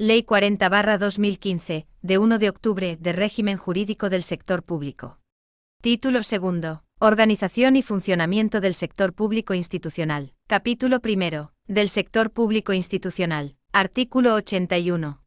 Ley 40/2015, de 1 de octubre, de régimen jurídico del sector público. Título segundo. Organización y funcionamiento del sector público institucional. Capítulo primero. Del sector público institucional. Artículo 81.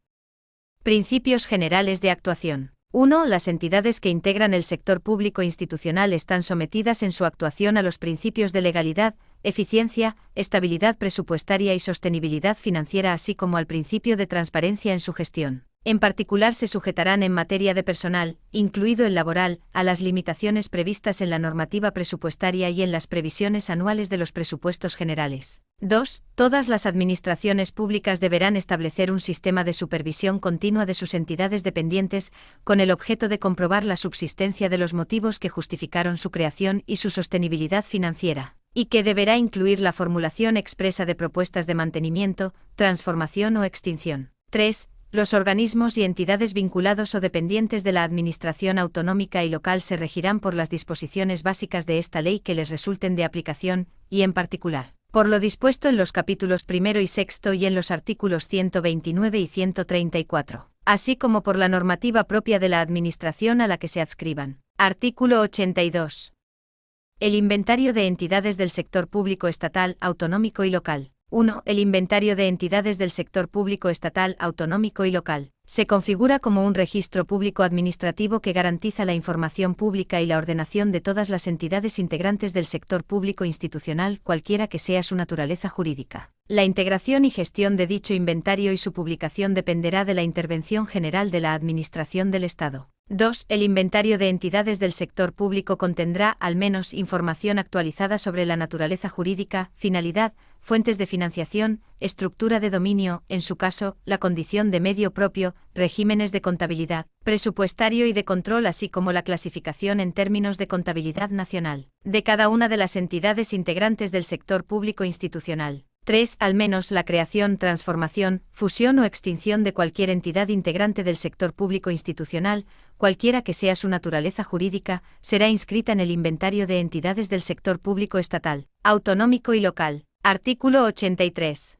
Principios generales de actuación. 1. Las entidades que integran el sector público institucional están sometidas en su actuación a los principios de legalidad, eficiencia, estabilidad presupuestaria y sostenibilidad financiera, así como al principio de transparencia en su gestión. En particular, se sujetarán en materia de personal, incluido el laboral, a las limitaciones previstas en la normativa presupuestaria y en las previsiones anuales de los presupuestos generales. 2. Todas las administraciones públicas deberán establecer un sistema de supervisión continua de sus entidades dependientes, con el objeto de comprobar la subsistencia de los motivos que justificaron su creación y su sostenibilidad financiera, y que deberá incluir la formulación expresa de propuestas de mantenimiento, transformación o extinción. 3. Los organismos y entidades vinculados o dependientes de la Administración autonómica y local se regirán por las disposiciones básicas de esta ley que les resulten de aplicación, y en particular, por lo dispuesto en los capítulos 1 y 6 y en los artículos 129 y 134, así como por la normativa propia de la Administración a la que se adscriban. Artículo 82. El inventario de entidades del sector público estatal, autonómico y local. 1. El inventario de entidades del sector público estatal, autonómico y local. Se configura como un registro público administrativo que garantiza la información pública y la ordenación de todas las entidades integrantes del sector público institucional, cualquiera que sea su naturaleza jurídica. La integración y gestión de dicho inventario y su publicación dependerá de la intervención general de la Administración del Estado. 2. El inventario de entidades del sector público contendrá, al menos, información actualizada sobre la naturaleza jurídica, finalidad, fuentes de financiación, estructura de dominio, en su caso, la condición de medio propio, regímenes de contabilidad, presupuestario y de control, así como la clasificación en términos de contabilidad nacional, de cada una de las entidades integrantes del sector público institucional. 3. Al menos la creación, transformación, fusión o extinción de cualquier entidad integrante del sector público institucional, cualquiera que sea su naturaleza jurídica, será inscrita en el inventario de entidades del sector público estatal, autonómico y local. Artículo 83.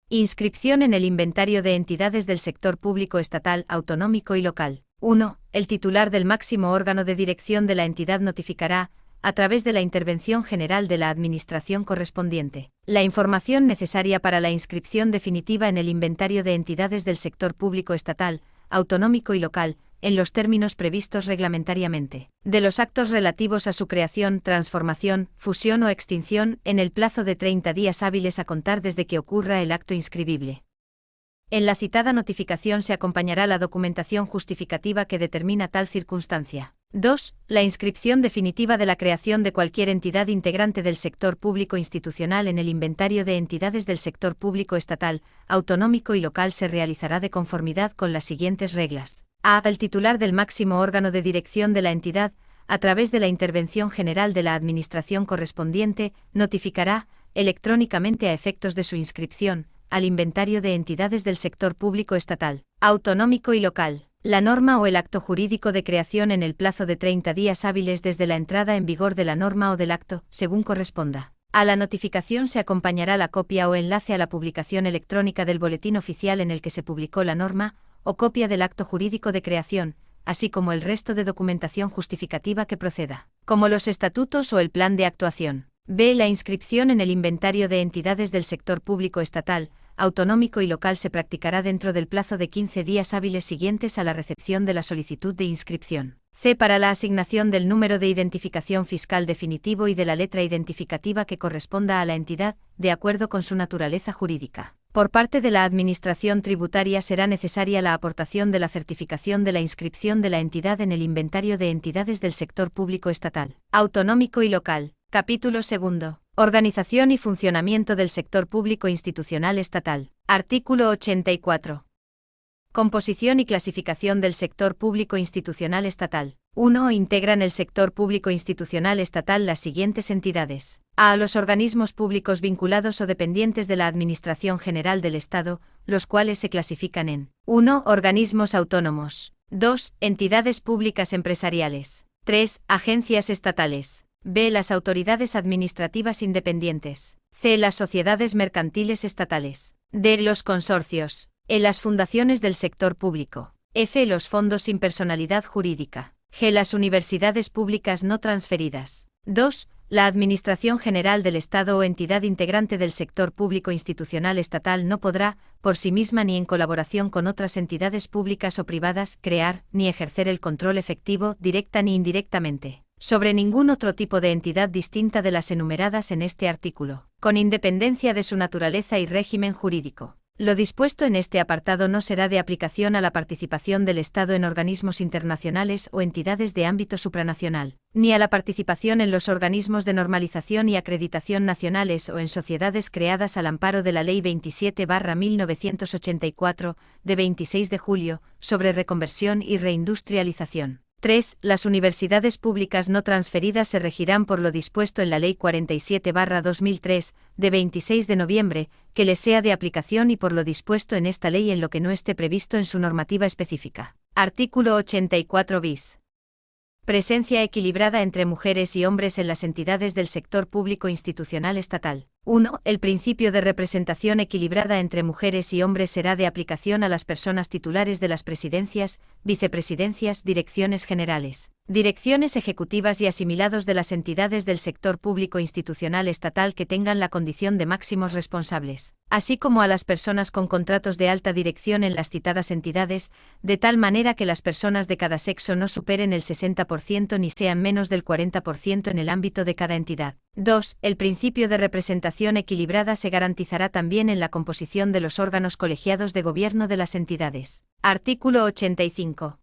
Inscripción en el inventario de entidades del sector público estatal, autonómico y local. 1. El titular del máximo órgano de dirección de la entidad notificará, a través de la intervención general de la Administración correspondiente, la información necesaria para la inscripción definitiva en el inventario de entidades del sector público estatal, autonómico y local, en los términos previstos reglamentariamente, de los actos relativos a su creación, transformación, fusión o extinción, en el plazo de 30 días hábiles a contar desde que ocurra el acto inscribible. En la citada notificación se acompañará la documentación justificativa que determina tal circunstancia. 2. La inscripción definitiva de la creación de cualquier entidad integrante del sector público institucional en el inventario de entidades del sector público estatal, autonómico y local se realizará de conformidad con las siguientes reglas. A. El titular del máximo órgano de dirección de la entidad, a través de la intervención general de la Administración correspondiente, notificará, electrónicamente a efectos de su inscripción, al inventario de entidades del sector público estatal, autonómico y local, la norma o el acto jurídico de creación en el plazo de 30 días hábiles desde la entrada en vigor de la norma o del acto, según corresponda. A la notificación se acompañará la copia o enlace a la publicación electrónica del boletín oficial en el que se publicó la norma, o copia del acto jurídico de creación, así como el resto de documentación justificativa que proceda, como los estatutos o el plan de actuación. B. La inscripción en el inventario de entidades del sector público estatal, autonómico y local se practicará dentro del plazo de 15 días hábiles siguientes a la recepción de la solicitud de inscripción. C. Para la asignación del número de identificación fiscal definitivo y de la letra identificativa que corresponda a la entidad, de acuerdo con su naturaleza jurídica. Por parte de la Administración tributaria será necesaria la aportación de la certificación de la inscripción de la entidad en el inventario de entidades del sector público estatal, autonómico y local. Capítulo segundo. Organización y funcionamiento del sector público institucional estatal. Artículo 84. Composición y clasificación del sector público institucional estatal. 1. Integran el sector público institucional estatal las siguientes entidades. A. Los organismos públicos vinculados o dependientes de la Administración General del Estado, los cuales se clasifican en 1. Organismos autónomos. 2. Entidades públicas empresariales. 3. Agencias estatales. B. Las autoridades administrativas independientes. C. Las sociedades mercantiles estatales. D. Los consorcios. E. Las fundaciones del sector público. F. Los fondos sin personalidad jurídica. G. Las universidades públicas no transferidas. 2. La Administración General del Estado o entidad integrante del sector público institucional estatal no podrá, por sí misma ni en colaboración con otras entidades públicas o privadas, crear, ni ejercer el control efectivo, directa ni indirectamente, sobre ningún otro tipo de entidad distinta de las enumeradas en este artículo, con independencia de su naturaleza y régimen jurídico. Lo dispuesto en este apartado no será de aplicación a la participación del Estado en organismos internacionales o entidades de ámbito supranacional, ni a la participación en los organismos de normalización y acreditación nacionales o en sociedades creadas al amparo de la Ley 27/1984, de 26 de julio, sobre reconversión y reindustrialización. 3. Las universidades públicas no transferidas se regirán por lo dispuesto en la Ley 47/2003, de 26 de noviembre, que les sea de aplicación y por lo dispuesto en esta ley en lo que no esté previsto en su normativa específica. Artículo 84 bis. Presencia equilibrada entre mujeres y hombres en las entidades del sector público institucional estatal. 1. El principio de representación equilibrada entre mujeres y hombres será de aplicación a las personas titulares de las presidencias, vicepresidencias, direcciones generales, direcciones ejecutivas y asimilados de las entidades del sector público institucional estatal que tengan la condición de máximos responsables, así como a las personas con contratos de alta dirección en las citadas entidades, de tal manera que las personas de cada sexo no superen el 60% ni sean menos del 40% en el ámbito de cada entidad. 2. El principio de representación equilibrada se garantizará también en la composición de los órganos colegiados de gobierno de las entidades. Artículo 85.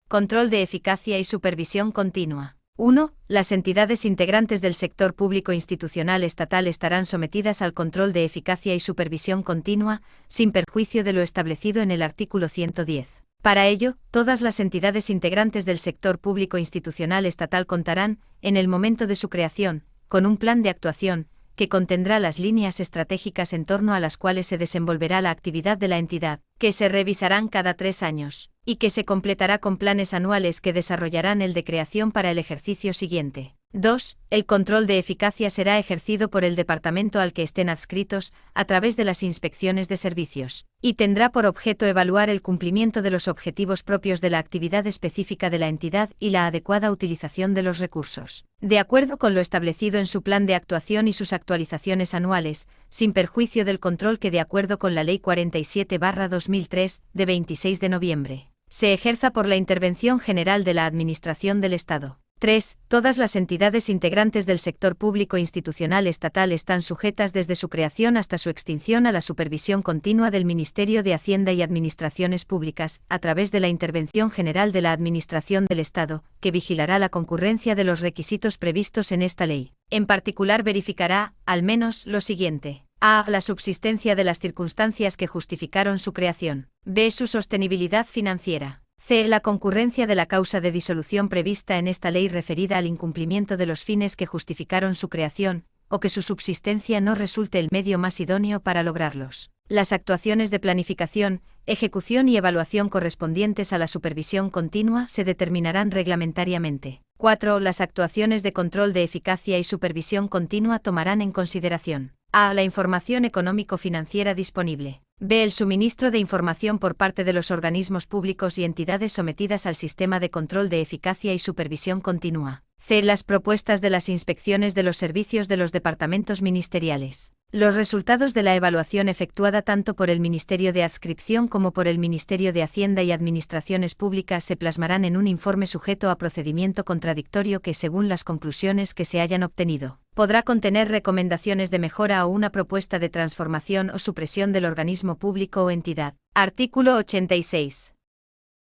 Control de eficacia y supervisión continua. 1. Las entidades integrantes del sector público institucional estatal estarán sometidas al control de eficacia y supervisión continua, sin perjuicio de lo establecido en el artículo 110. Para ello, todas las entidades integrantes del sector público institucional estatal contarán, en el momento de su creación, con un plan de actuación, que contendrá las líneas estratégicas en torno a las cuales se desenvolverá la actividad de la entidad, que se revisarán cada 3 años, y que se completará con planes anuales que desarrollarán el de creación para el ejercicio siguiente. 2. El control de eficacia será ejercido por el departamento al que estén adscritos, a través de las inspecciones de servicios, y tendrá por objeto evaluar el cumplimiento de los objetivos propios de la actividad específica de la entidad y la adecuada utilización de los recursos, de acuerdo con lo establecido en su plan de actuación y sus actualizaciones anuales, sin perjuicio del control que, de acuerdo con la Ley 47/2003, de 26 de noviembre, se ejerza por la Intervención General de la Administración del Estado. 3. Todas las entidades integrantes del sector público institucional estatal están sujetas desde su creación hasta su extinción a la supervisión continua del Ministerio de Hacienda y Administraciones Públicas, a través de la Intervención General de la Administración del Estado, que vigilará la concurrencia de los requisitos previstos en esta ley. En particular verificará, al menos, lo siguiente. A. La subsistencia de las circunstancias que justificaron su creación. B. Su sostenibilidad financiera. C. La concurrencia de la causa de disolución prevista en esta ley referida al incumplimiento de los fines que justificaron su creación, o que su subsistencia no resulte el medio más idóneo para lograrlos. Las actuaciones de planificación, ejecución y evaluación correspondientes a la supervisión continua se determinarán reglamentariamente. 4. Las actuaciones de control de eficacia y supervisión continua tomarán en consideración: a. La información económico-financiera disponible. B. El suministro de información por parte de los organismos públicos y entidades sometidas al sistema de control de eficacia y supervisión continua. C. Las propuestas de las inspecciones de los servicios de los departamentos ministeriales. Los resultados de la evaluación efectuada tanto por el Ministerio de Adscripción como por el Ministerio de Hacienda y Administraciones Públicas se plasmarán en un informe sujeto a procedimiento contradictorio que, según las conclusiones que se hayan obtenido, podrá contener recomendaciones de mejora o una propuesta de transformación o supresión del organismo público o entidad. Artículo 86.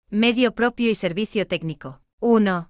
Medio propio y servicio técnico. 1.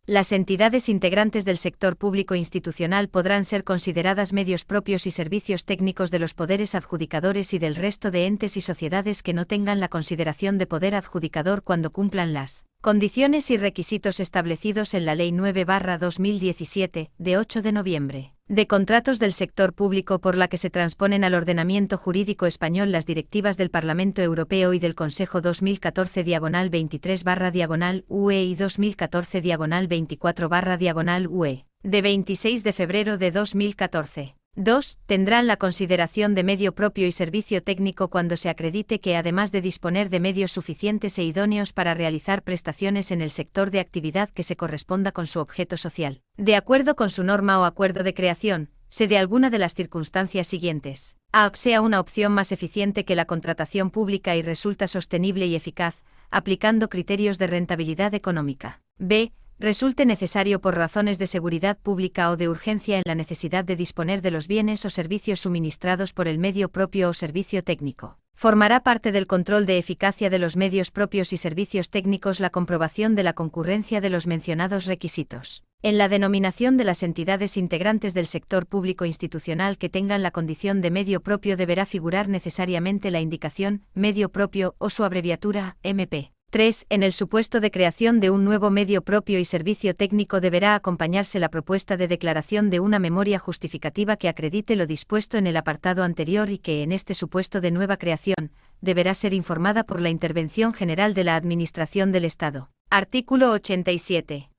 Las entidades integrantes del sector público institucional podrán ser consideradas medios propios y servicios técnicos de los poderes adjudicadores y del resto de entes y sociedades que no tengan la consideración de poder adjudicador cuando cumplan las condiciones y requisitos establecidos en la Ley 9/2017, de 8 de noviembre, de contratos del sector público, por la que se transponen al ordenamiento jurídico español las directivas del Parlamento Europeo y del Consejo 2014/23/UE y 2014/24/UE, de 26 de febrero de 2014. 2. Tendrán la consideración de medio propio y servicio técnico cuando se acredite que, además de disponer de medios suficientes e idóneos para realizar prestaciones en el sector de actividad que se corresponda con su objeto social, de acuerdo con su norma o acuerdo de creación, se dé alguna de las circunstancias siguientes. A. Sea una opción más eficiente que la contratación pública y resulta sostenible y eficaz, aplicando criterios de rentabilidad económica. B. Resulte necesario por razones de seguridad pública o de urgencia en la necesidad de disponer de los bienes o servicios suministrados por el medio propio o servicio técnico. Formará parte del control de eficacia de los medios propios y servicios técnicos la comprobación de la concurrencia de los mencionados requisitos. En la denominación de las entidades integrantes del sector público institucional que tengan la condición de medio propio deberá figurar necesariamente la indicación medio propio o su abreviatura MP. 3. En el supuesto de creación de un nuevo medio propio y servicio técnico deberá acompañarse la propuesta de declaración de una memoria justificativa que acredite lo dispuesto en el apartado anterior y que, en este supuesto de nueva creación, deberá ser informada por la Intervención General de la Administración del Estado. Artículo 87.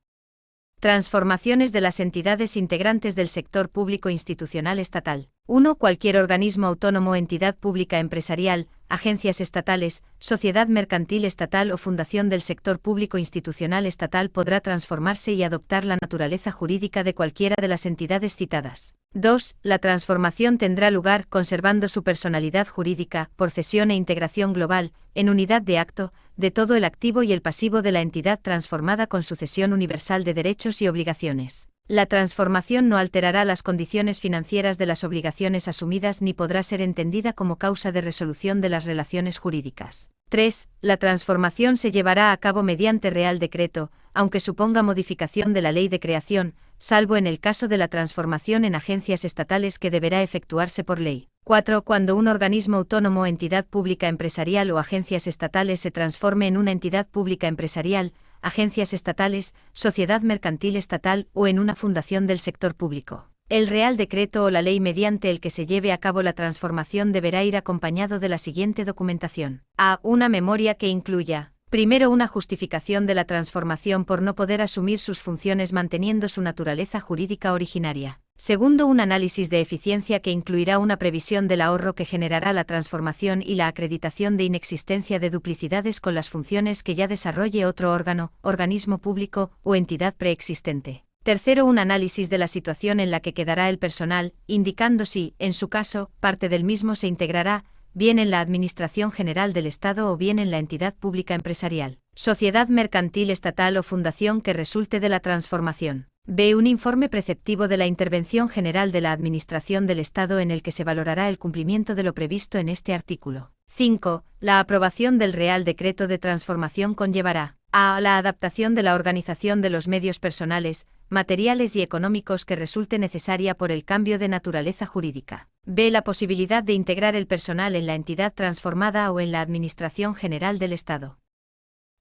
Transformaciones de las entidades integrantes del sector público institucional estatal. 1. Cualquier organismo autónomo, entidad pública empresarial, agencias estatales, sociedad mercantil estatal o fundación del sector público institucional estatal podrá transformarse y adoptar la naturaleza jurídica de cualquiera de las entidades citadas. 2. La transformación tendrá lugar, conservando su personalidad jurídica, por cesión e integración global, en unidad de acto, de todo el activo y el pasivo de la entidad transformada con sucesión universal de derechos y obligaciones. La transformación no alterará las condiciones financieras de las obligaciones asumidas ni podrá ser entendida como causa de resolución de las relaciones jurídicas. 3. La transformación se llevará a cabo mediante Real Decreto, aunque suponga modificación de la ley de creación, salvo en el caso de la transformación en agencias estatales que deberá efectuarse por ley. 4. Cuando un organismo autónomo, entidad pública empresarial o agencias estatales se transforme en una entidad pública empresarial, agencias estatales, sociedad mercantil estatal o en una fundación del sector público. El Real Decreto o la ley mediante el que se lleve a cabo la transformación deberá ir acompañado de la siguiente documentación. A. Una memoria que incluya: primero, una justificación de la transformación por no poder asumir sus funciones manteniendo su naturaleza jurídica originaria. Segundo, un análisis de eficiencia que incluirá una previsión del ahorro que generará la transformación y la acreditación de inexistencia de duplicidades con las funciones que ya desarrolle otro órgano, organismo público o entidad preexistente. Tercero, un análisis de la situación en la que quedará el personal, indicando si, en su caso, parte del mismo se integrará, bien en la Administración General del Estado o bien en la entidad pública empresarial, sociedad mercantil estatal o fundación que resulte de la transformación. B. Un informe preceptivo de la Intervención General de la Administración del Estado en el que se valorará el cumplimiento de lo previsto en este artículo. 5. La aprobación del Real Decreto de transformación conllevará: a. La adaptación de la organización de los medios personales, materiales y económicos que resulte necesaria por el cambio de naturaleza jurídica. B. La posibilidad de integrar el personal en la entidad transformada o en la Administración General del Estado.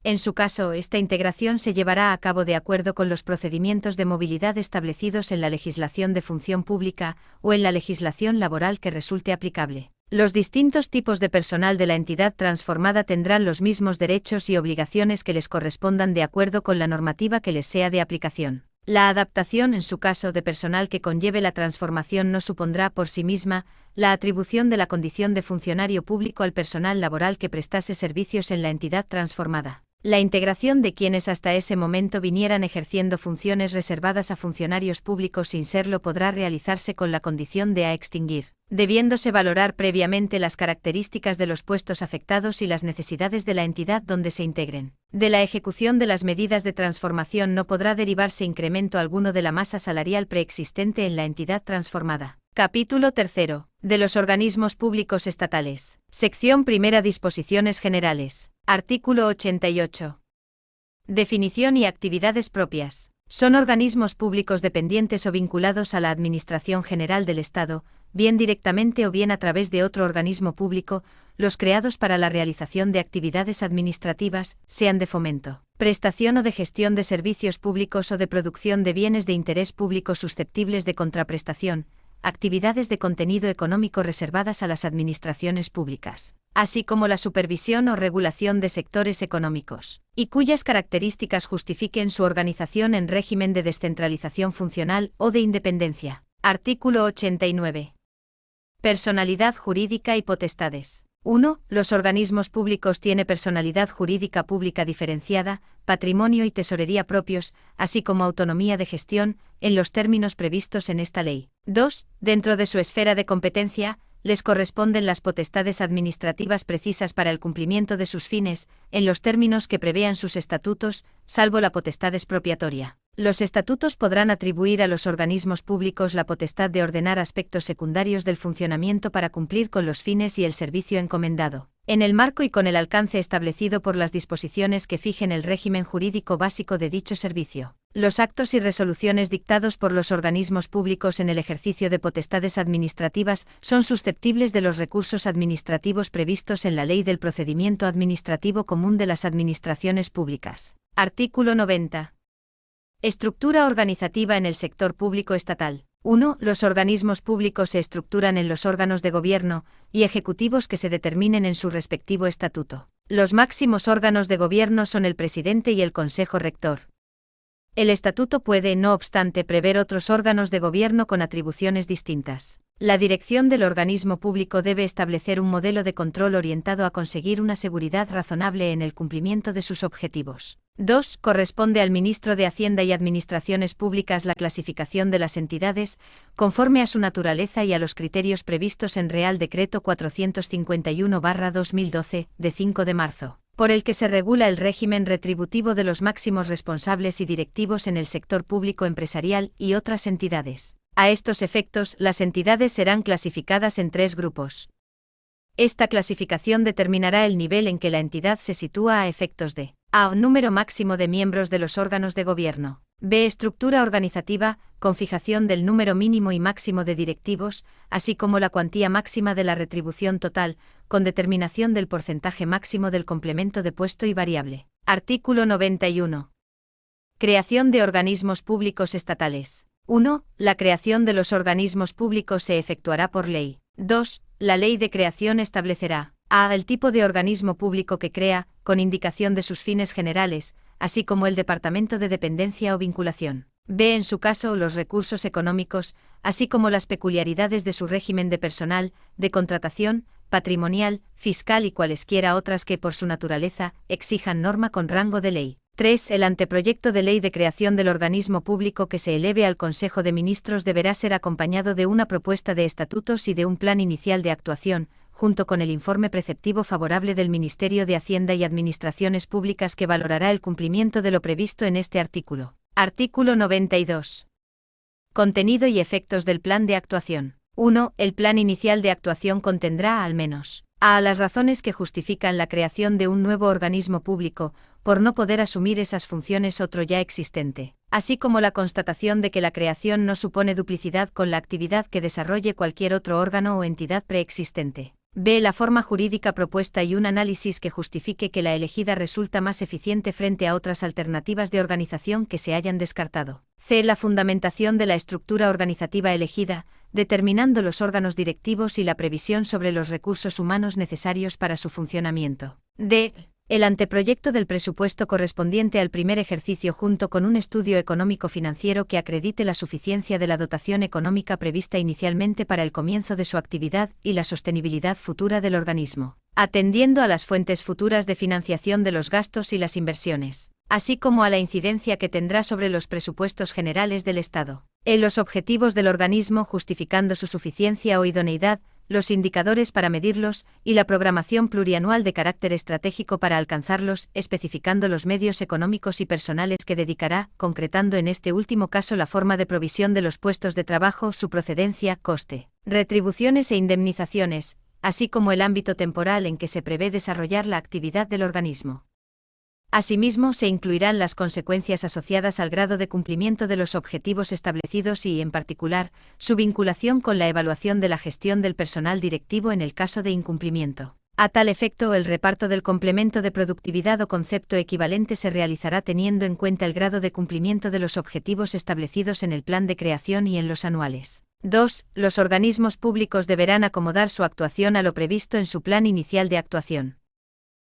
En su caso, esta integración se llevará a cabo de acuerdo con los procedimientos de movilidad establecidos en la legislación de función pública o en la legislación laboral que resulte aplicable. Los distintos tipos de personal de la entidad transformada tendrán los mismos derechos y obligaciones que les correspondan de acuerdo con la normativa que les sea de aplicación. La adaptación, en su caso, de personal que conlleve la transformación no supondrá por sí misma la atribución de la condición de funcionario público al personal laboral que prestase servicios en la entidad transformada. La integración de quienes hasta ese momento vinieran ejerciendo funciones reservadas a funcionarios públicos sin serlo podrá realizarse con la condición de a extinguir, debiéndose valorar previamente las características de los puestos afectados y las necesidades de la entidad donde se integren. De la ejecución de las medidas de transformación no podrá derivarse incremento alguno de la masa salarial preexistente en la entidad transformada. Capítulo 3. De los organismos públicos estatales. Sección 1. Disposiciones generales. Artículo 88. Definición y actividades propias. Son organismos públicos dependientes o vinculados a la Administración General del Estado, bien directamente o bien a través de otro organismo público, los creados para la realización de actividades administrativas, sean de fomento, prestación o de gestión de servicios públicos o de producción de bienes de interés público susceptibles de contraprestación, actividades de contenido económico reservadas a las administraciones públicas, así como la supervisión o regulación de sectores económicos, y cuyas características justifiquen su organización en régimen de descentralización funcional o de independencia. Artículo 89. Personalidad jurídica y potestades. 1. Los organismos públicos tienen personalidad jurídica pública diferenciada, patrimonio y tesorería propios, así como autonomía de gestión, en los términos previstos en esta ley. 2. Dentro de su esfera de competencia, les corresponden las potestades administrativas precisas para el cumplimiento de sus fines, en los términos que prevean sus estatutos, salvo la potestad expropiatoria. Los estatutos podrán atribuir a los organismos públicos la potestad de ordenar aspectos secundarios del funcionamiento para cumplir con los fines y el servicio encomendado, en el marco y con el alcance establecido por las disposiciones que fijen el régimen jurídico básico de dicho servicio. Los actos y resoluciones dictados por los organismos públicos en el ejercicio de potestades administrativas son susceptibles de los recursos administrativos previstos en la Ley del Procedimiento Administrativo Común de las Administraciones Públicas. Artículo 90. Estructura organizativa en el sector público estatal. 1. Los organismos públicos se estructuran en los órganos de gobierno y ejecutivos que se determinen en su respectivo estatuto. Los máximos órganos de gobierno son el presidente y el Consejo Rector. El estatuto puede, no obstante, prever otros órganos de gobierno con atribuciones distintas. La dirección del organismo público debe establecer un modelo de control orientado a conseguir una seguridad razonable en el cumplimiento de sus objetivos. 2. Corresponde al ministro de Hacienda y Administraciones Públicas la clasificación de las entidades, conforme a su naturaleza y a los criterios previstos en Real Decreto 451/2012, de 5 de marzo, por el que se regula el régimen retributivo de los máximos responsables y directivos en el sector público empresarial y otras entidades. A estos efectos, las entidades serán clasificadas en 3 grupos. Esta clasificación determinará el nivel en que la entidad se sitúa a efectos de: A. Número máximo de miembros de los órganos de gobierno. B. Estructura organizativa, con fijación del número mínimo y máximo de directivos, así como la cuantía máxima de la retribución total, con determinación del porcentaje máximo del complemento de puesto y variable. Artículo 91. Creación de organismos públicos estatales. 1. La creación de los organismos públicos se efectuará por ley. 2. La ley de creación establecerá: A. El tipo de organismo público que crea, con indicación de sus fines generales, así como el departamento de dependencia o vinculación. B. En su caso, los recursos económicos, así como las peculiaridades de su régimen de personal, de contratación, patrimonial, fiscal y cualesquiera otras que, por su naturaleza, exijan norma con rango de ley. 3. El anteproyecto de ley de creación del organismo público que se eleve al Consejo de Ministros deberá ser acompañado de una propuesta de estatutos y de un plan inicial de actuación, junto con el informe preceptivo favorable del Ministerio de Hacienda y Administraciones Públicas que valorará el cumplimiento de lo previsto en este artículo. Artículo 92. Contenido y efectos del plan de actuación. 1. El plan inicial de actuación contendrá al menos: A. Las razones que justifican la creación de un nuevo organismo público, por no poder asumir esas funciones otro ya existente, así como la constatación de que la creación no supone duplicidad con la actividad que desarrolle cualquier otro órgano o entidad preexistente. B. La forma jurídica propuesta y un análisis que justifique que la elegida resulta más eficiente frente a otras alternativas de organización que se hayan descartado. C. La fundamentación de la estructura organizativa elegida, determinando los órganos directivos y la previsión sobre los recursos humanos necesarios para su funcionamiento. D. El anteproyecto del presupuesto correspondiente al primer ejercicio junto con un estudio económico-financiero que acredite la suficiencia de la dotación económica prevista inicialmente para el comienzo de su actividad y la sostenibilidad futura del organismo, atendiendo a las fuentes futuras de financiación de los gastos y las inversiones, así como a la incidencia que tendrá sobre los presupuestos generales del Estado. En los objetivos del organismo justificando su suficiencia o idoneidad, los indicadores para medirlos, y la programación plurianual de carácter estratégico para alcanzarlos, especificando los medios económicos y personales que dedicará, concretando en este último caso la forma de provisión de los puestos de trabajo, su procedencia, coste, retribuciones e indemnizaciones, así como el ámbito temporal en que se prevé desarrollar la actividad del organismo. Asimismo, se incluirán las consecuencias asociadas al grado de cumplimiento de los objetivos establecidos y, en particular, su vinculación con la evaluación de la gestión del personal directivo en el caso de incumplimiento. A tal efecto, el reparto del complemento de productividad o concepto equivalente se realizará teniendo en cuenta el grado de cumplimiento de los objetivos establecidos en el plan de creación y en los anuales. 2. Los organismos públicos deberán acomodar su actuación a lo previsto en su plan inicial de actuación.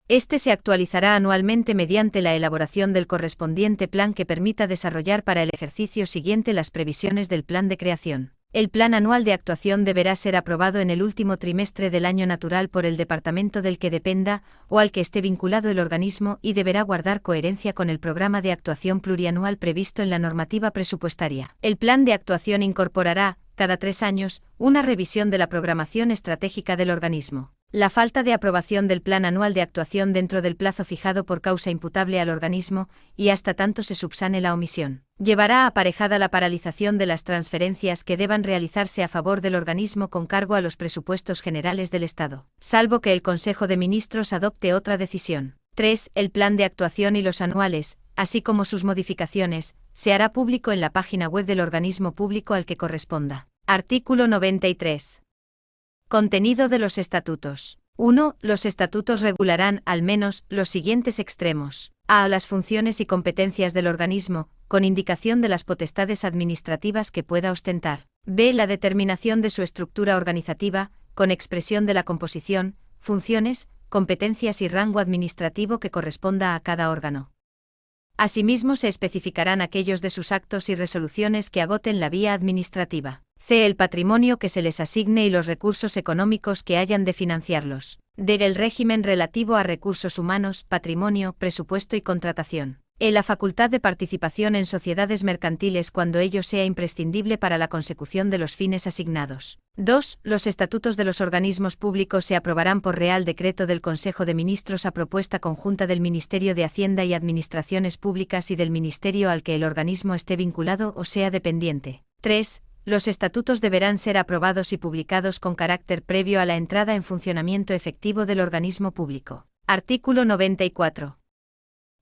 Este se actualizará anualmente mediante la elaboración del correspondiente plan que permita desarrollar para el ejercicio siguiente las previsiones del plan de creación. El plan anual de actuación deberá ser aprobado en el último trimestre del año natural por el departamento del que dependa o al que esté vinculado el organismo y deberá guardar coherencia con el programa de actuación plurianual previsto en la normativa presupuestaria. El plan de actuación incorporará, cada 3 años, una revisión de la programación estratégica del organismo. La falta de aprobación del plan anual de actuación dentro del plazo fijado por causa imputable al organismo, y hasta tanto se subsane la omisión, llevará aparejada la paralización de las transferencias que deban realizarse a favor del organismo con cargo a los presupuestos generales del Estado, salvo que el Consejo de Ministros adopte otra decisión. 3. El plan de actuación y los anuales, así como sus modificaciones, se hará público en la página web del organismo público al que corresponda. Artículo 93. Contenido de los estatutos. 1. Los estatutos regularán, al menos, los siguientes extremos. A. Las funciones y competencias del organismo, con indicación de las potestades administrativas que pueda ostentar. B. La determinación de su estructura organizativa, con expresión de la composición, funciones, competencias y rango administrativo que corresponda a cada órgano. Asimismo, se especificarán aquellos de sus actos y resoluciones que agoten la vía administrativa. C. El patrimonio que se les asigne y los recursos económicos que hayan de financiarlos. D. El régimen relativo a recursos humanos, patrimonio, presupuesto y contratación. E. La facultad de participación en sociedades mercantiles cuando ello sea imprescindible para la consecución de los fines asignados. 2. Los estatutos de los organismos públicos se aprobarán por Real Decreto del Consejo de Ministros a propuesta conjunta del Ministerio de Hacienda y Administraciones Públicas y del ministerio al que el organismo esté vinculado o sea dependiente. 3. Los estatutos deberán ser aprobados y publicados con carácter previo a la entrada en funcionamiento efectivo del organismo público. Artículo 94.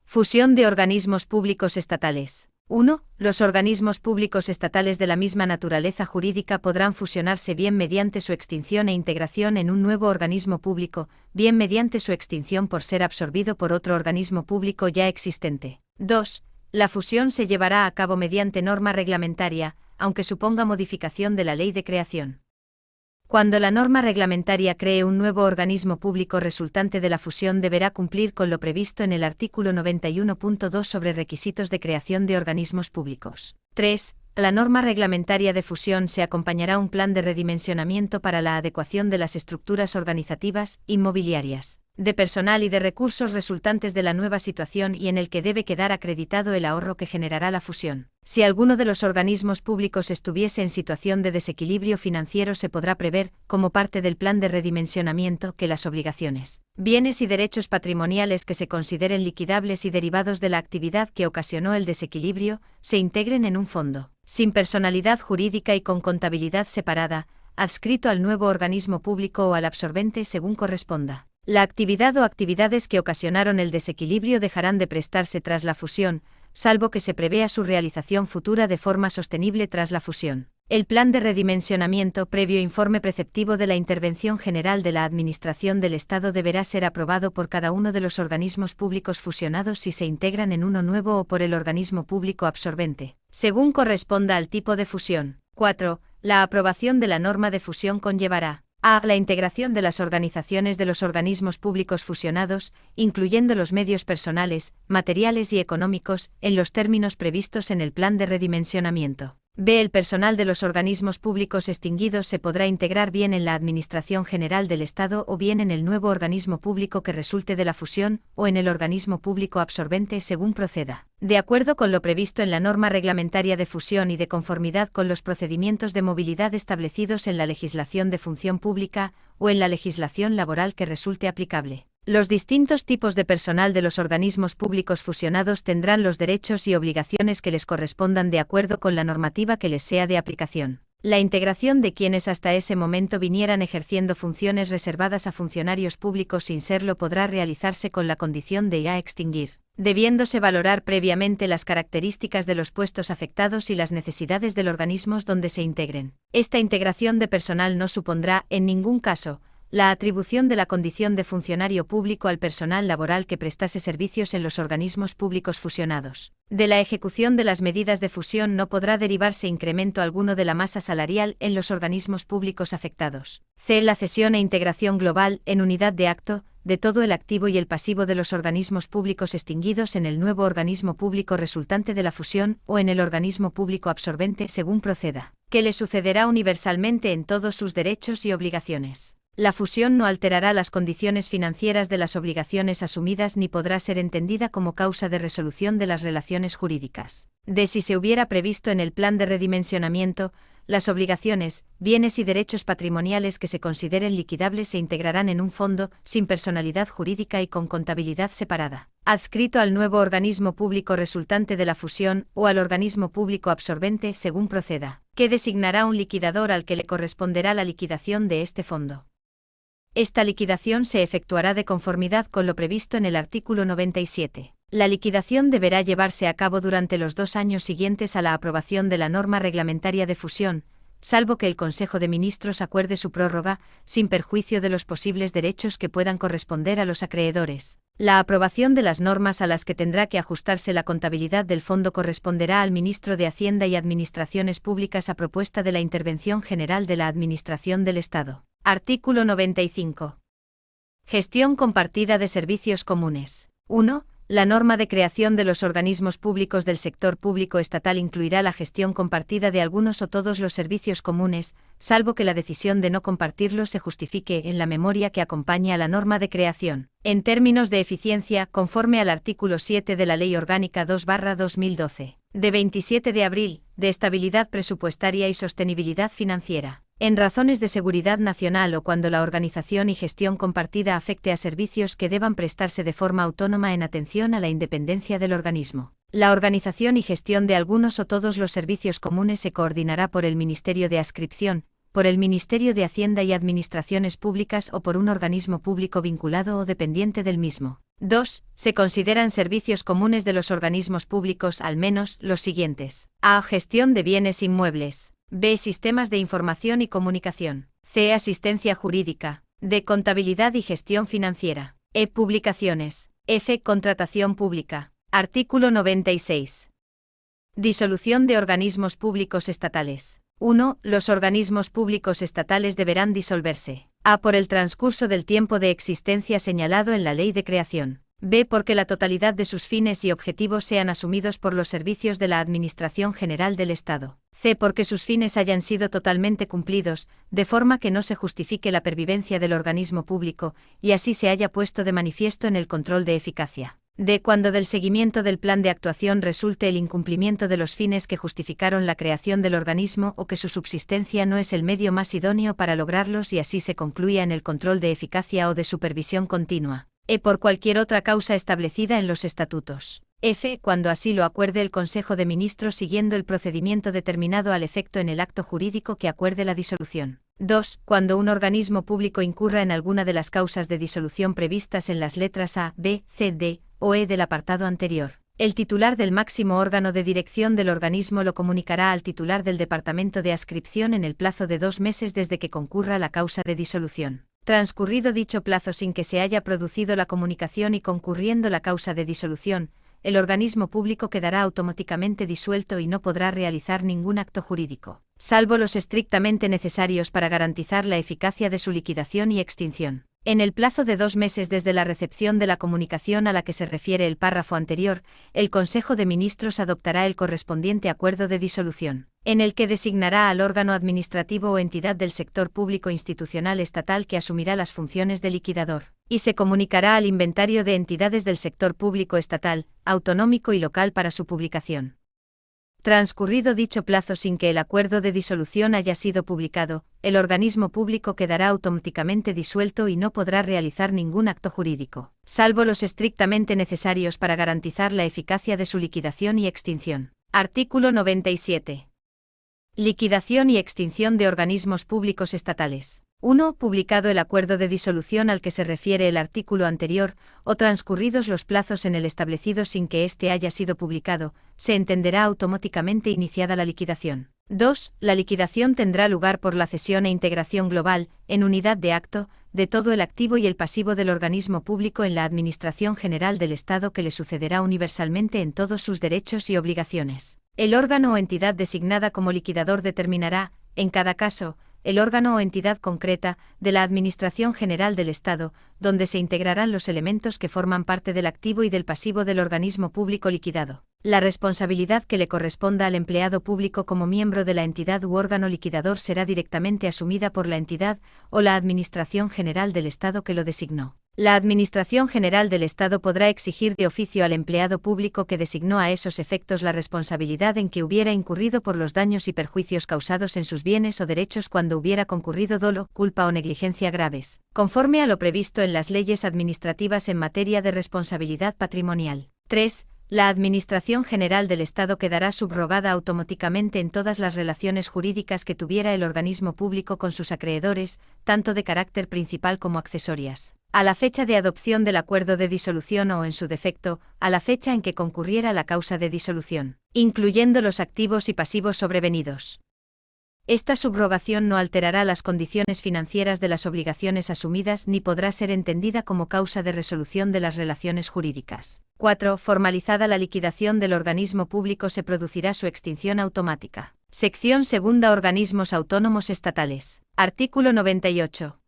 Fusión de organismos públicos estatales. 1. Los organismos públicos estatales de la misma naturaleza jurídica podrán fusionarse bien mediante su extinción e integración en un nuevo organismo público, bien mediante su extinción por ser absorbido por otro organismo público ya existente. 2. La fusión se llevará a cabo mediante norma reglamentaria, aunque suponga modificación de la ley de creación. Cuando la norma reglamentaria cree un nuevo organismo público resultante de la fusión deberá cumplir con lo previsto en el artículo 91.2 sobre requisitos de creación de organismos públicos. 3. La norma reglamentaria de fusión se acompañará un plan de redimensionamiento para la adecuación de las estructuras organizativas, inmobiliarias, de personal y de recursos resultantes de la nueva situación y en el que debe quedar acreditado el ahorro que generará la fusión. Si alguno de los organismos públicos estuviese en situación de desequilibrio financiero se podrá prever, como parte del plan de redimensionamiento, que las obligaciones, bienes y derechos patrimoniales que se consideren liquidables y derivados de la actividad que ocasionó el desequilibrio, se integren en un fondo, sin personalidad jurídica y con contabilidad separada, adscrito al nuevo organismo público o al absorbente según corresponda. La actividad o actividades que ocasionaron el desequilibrio dejarán de prestarse tras la fusión, salvo que se prevea su realización futura de forma sostenible tras la fusión. El plan de redimensionamiento previo informe preceptivo de la Intervención General de la Administración del Estado deberá ser aprobado por cada uno de los organismos públicos fusionados si se integran en uno nuevo o por el organismo público absorbente, según corresponda al tipo de fusión. 4. La aprobación de la norma de fusión conllevará a. La integración de las organizaciones de los organismos públicos fusionados, incluyendo los medios personales, materiales y económicos, en los términos previstos en el plan de redimensionamiento. B. El personal de los organismos públicos extinguidos se podrá integrar bien en la Administración General del Estado o bien en el nuevo organismo público que resulte de la fusión, o en el organismo público absorbente según proceda, de acuerdo con lo previsto en la norma reglamentaria de fusión y de conformidad con los procedimientos de movilidad establecidos en la legislación de función pública, o en la legislación laboral que resulte aplicable. Los distintos tipos de personal de los organismos públicos fusionados tendrán los derechos y obligaciones que les correspondan de acuerdo con la normativa que les sea de aplicación. La integración de quienes hasta ese momento vinieran ejerciendo funciones reservadas a funcionarios públicos sin serlo podrá realizarse con la condición de ya extinguir, debiéndose valorar previamente las características de los puestos afectados y las necesidades del organismo donde se integren. Esta integración de personal no supondrá, en ningún caso, la atribución de la condición de funcionario público al personal laboral que prestase servicios en los organismos públicos fusionados. De la ejecución de las medidas de fusión no podrá derivarse incremento alguno de la masa salarial en los organismos públicos afectados. C. La cesión e integración global, en unidad de acto, de todo el activo y el pasivo de los organismos públicos extinguidos en el nuevo organismo público resultante de la fusión o en el organismo público absorbente según proceda. que le sucederá universalmente en todos sus derechos y obligaciones. La fusión no alterará las condiciones financieras de las obligaciones asumidas ni podrá ser entendida como causa de resolución de las relaciones jurídicas. De si se hubiera previsto en el plan de redimensionamiento, las obligaciones, bienes y derechos patrimoniales que se consideren liquidables se integrarán en un fondo, sin personalidad jurídica y con contabilidad separada, adscrito al nuevo organismo público resultante de la fusión o al organismo público absorbente según proceda, que designará un liquidador al que le corresponderá la liquidación de este fondo. Esta liquidación se efectuará de conformidad con lo previsto en el artículo 97. La liquidación deberá llevarse a cabo durante los 2 años siguientes a la aprobación de la norma reglamentaria de fusión, salvo que el Consejo de Ministros acuerde su prórroga, sin perjuicio de los posibles derechos que puedan corresponder a los acreedores. La aprobación de las normas a las que tendrá que ajustarse la contabilidad del fondo corresponderá al Ministro de Hacienda y Administraciones Públicas a propuesta de la Intervención General de la Administración del Estado. Artículo 95. Gestión compartida de servicios comunes. 1. La norma de creación de los organismos públicos del sector público estatal incluirá la gestión compartida de algunos o todos los servicios comunes, salvo que la decisión de no compartirlos se justifique en la memoria que acompaña a la norma de creación. En términos de eficiencia, conforme al artículo 7 de la Ley Orgánica 2/2012, de 27 de abril, de estabilidad presupuestaria y sostenibilidad financiera. En razones de seguridad nacional o cuando la organización y gestión compartida afecte a servicios que deban prestarse de forma autónoma en atención a la independencia del organismo. La organización y gestión de algunos o todos los servicios comunes se coordinará por el Ministerio de Adscripción, por el Ministerio de Hacienda y Administraciones Públicas o por un organismo público vinculado o dependiente del mismo. 2. Se consideran servicios comunes de los organismos públicos al menos los siguientes. A. Gestión de bienes inmuebles. B. Sistemas de información y comunicación. C. Asistencia jurídica. D. Contabilidad y gestión financiera. E. Publicaciones. F. Contratación pública. Artículo 96. Disolución de organismos públicos estatales. 1. Los organismos públicos estatales deberán disolverse. A. Por el transcurso del tiempo de existencia señalado en la ley de creación. B. Porque la totalidad de sus fines y objetivos sean asumidos por los servicios de la Administración General del Estado. C. Porque sus fines hayan sido totalmente cumplidos, de forma que no se justifique la pervivencia del organismo público, y así se haya puesto de manifiesto en el control de eficacia. D. Cuando del seguimiento del plan de actuación resulte el incumplimiento de los fines que justificaron la creación del organismo o que su subsistencia no es el medio más idóneo para lograrlos y así se concluya en el control de eficacia o de supervisión continua. E. Por cualquier otra causa establecida en los estatutos. F. Cuando así lo acuerde el Consejo de Ministros siguiendo el procedimiento determinado al efecto en el acto jurídico que acuerde la disolución. 2. Cuando un organismo público incurra en alguna de las causas de disolución previstas en las letras A, B, C, D o E del apartado anterior. El titular del máximo órgano de dirección del organismo lo comunicará al titular del departamento de adscripción en el plazo de 2 meses desde que concurra la causa de disolución. Transcurrido dicho plazo sin que se haya producido la comunicación y concurriendo la causa de disolución, el organismo público quedará automáticamente disuelto y no podrá realizar ningún acto jurídico, salvo los estrictamente necesarios para garantizar la eficacia de su liquidación y extinción. En el plazo de 2 meses desde la recepción de la comunicación a la que se refiere el párrafo anterior, el Consejo de Ministros adoptará el correspondiente acuerdo de disolución, en el que designará al órgano administrativo o entidad del sector público institucional estatal que asumirá las funciones de liquidador, y se comunicará al inventario de entidades del sector público estatal, autonómico y local para su publicación. Transcurrido dicho plazo sin que el acuerdo de disolución haya sido publicado, el organismo público quedará automáticamente disuelto y no podrá realizar ningún acto jurídico, salvo los estrictamente necesarios para garantizar la eficacia de su liquidación y extinción. Artículo 97. Liquidación y extinción de organismos públicos estatales. 1. Publicado el acuerdo de disolución al que se refiere el artículo anterior, o transcurridos los plazos en el establecido sin que éste haya sido publicado, se entenderá automáticamente iniciada la liquidación. 2. La liquidación tendrá lugar por la cesión e integración global, en unidad de acto, de todo el activo y el pasivo del organismo público en la Administración General del Estado que le sucederá universalmente en todos sus derechos y obligaciones. El órgano o entidad designada como liquidador determinará, en cada caso, el órgano o entidad concreta, de la Administración General del Estado, donde se integrarán los elementos que forman parte del activo y del pasivo del organismo público liquidado. La responsabilidad que le corresponda al empleado público como miembro de la entidad u órgano liquidador será directamente asumida por la entidad o la Administración General del Estado que lo designó. La Administración General del Estado podrá exigir de oficio al empleado público que designó a esos efectos la responsabilidad en que hubiera incurrido por los daños y perjuicios causados en sus bienes o derechos cuando hubiera concurrido dolo, culpa o negligencia graves, conforme a lo previsto en las leyes administrativas en materia de responsabilidad patrimonial. 3. La Administración General del Estado quedará subrogada automáticamente en todas las relaciones jurídicas que tuviera el organismo público con sus acreedores, tanto de carácter principal como accesorias, a la fecha de adopción del acuerdo de disolución o, en su defecto, a la fecha en que concurriera la causa de disolución, incluyendo los activos y pasivos sobrevenidos. Esta subrogación no alterará las condiciones financieras de las obligaciones asumidas ni podrá ser entendida como causa de resolución de las relaciones jurídicas. 4. Formalizada la liquidación del organismo público se producirá su extinción automática. Sección segunda. Organismos autónomos estatales. Artículo 98.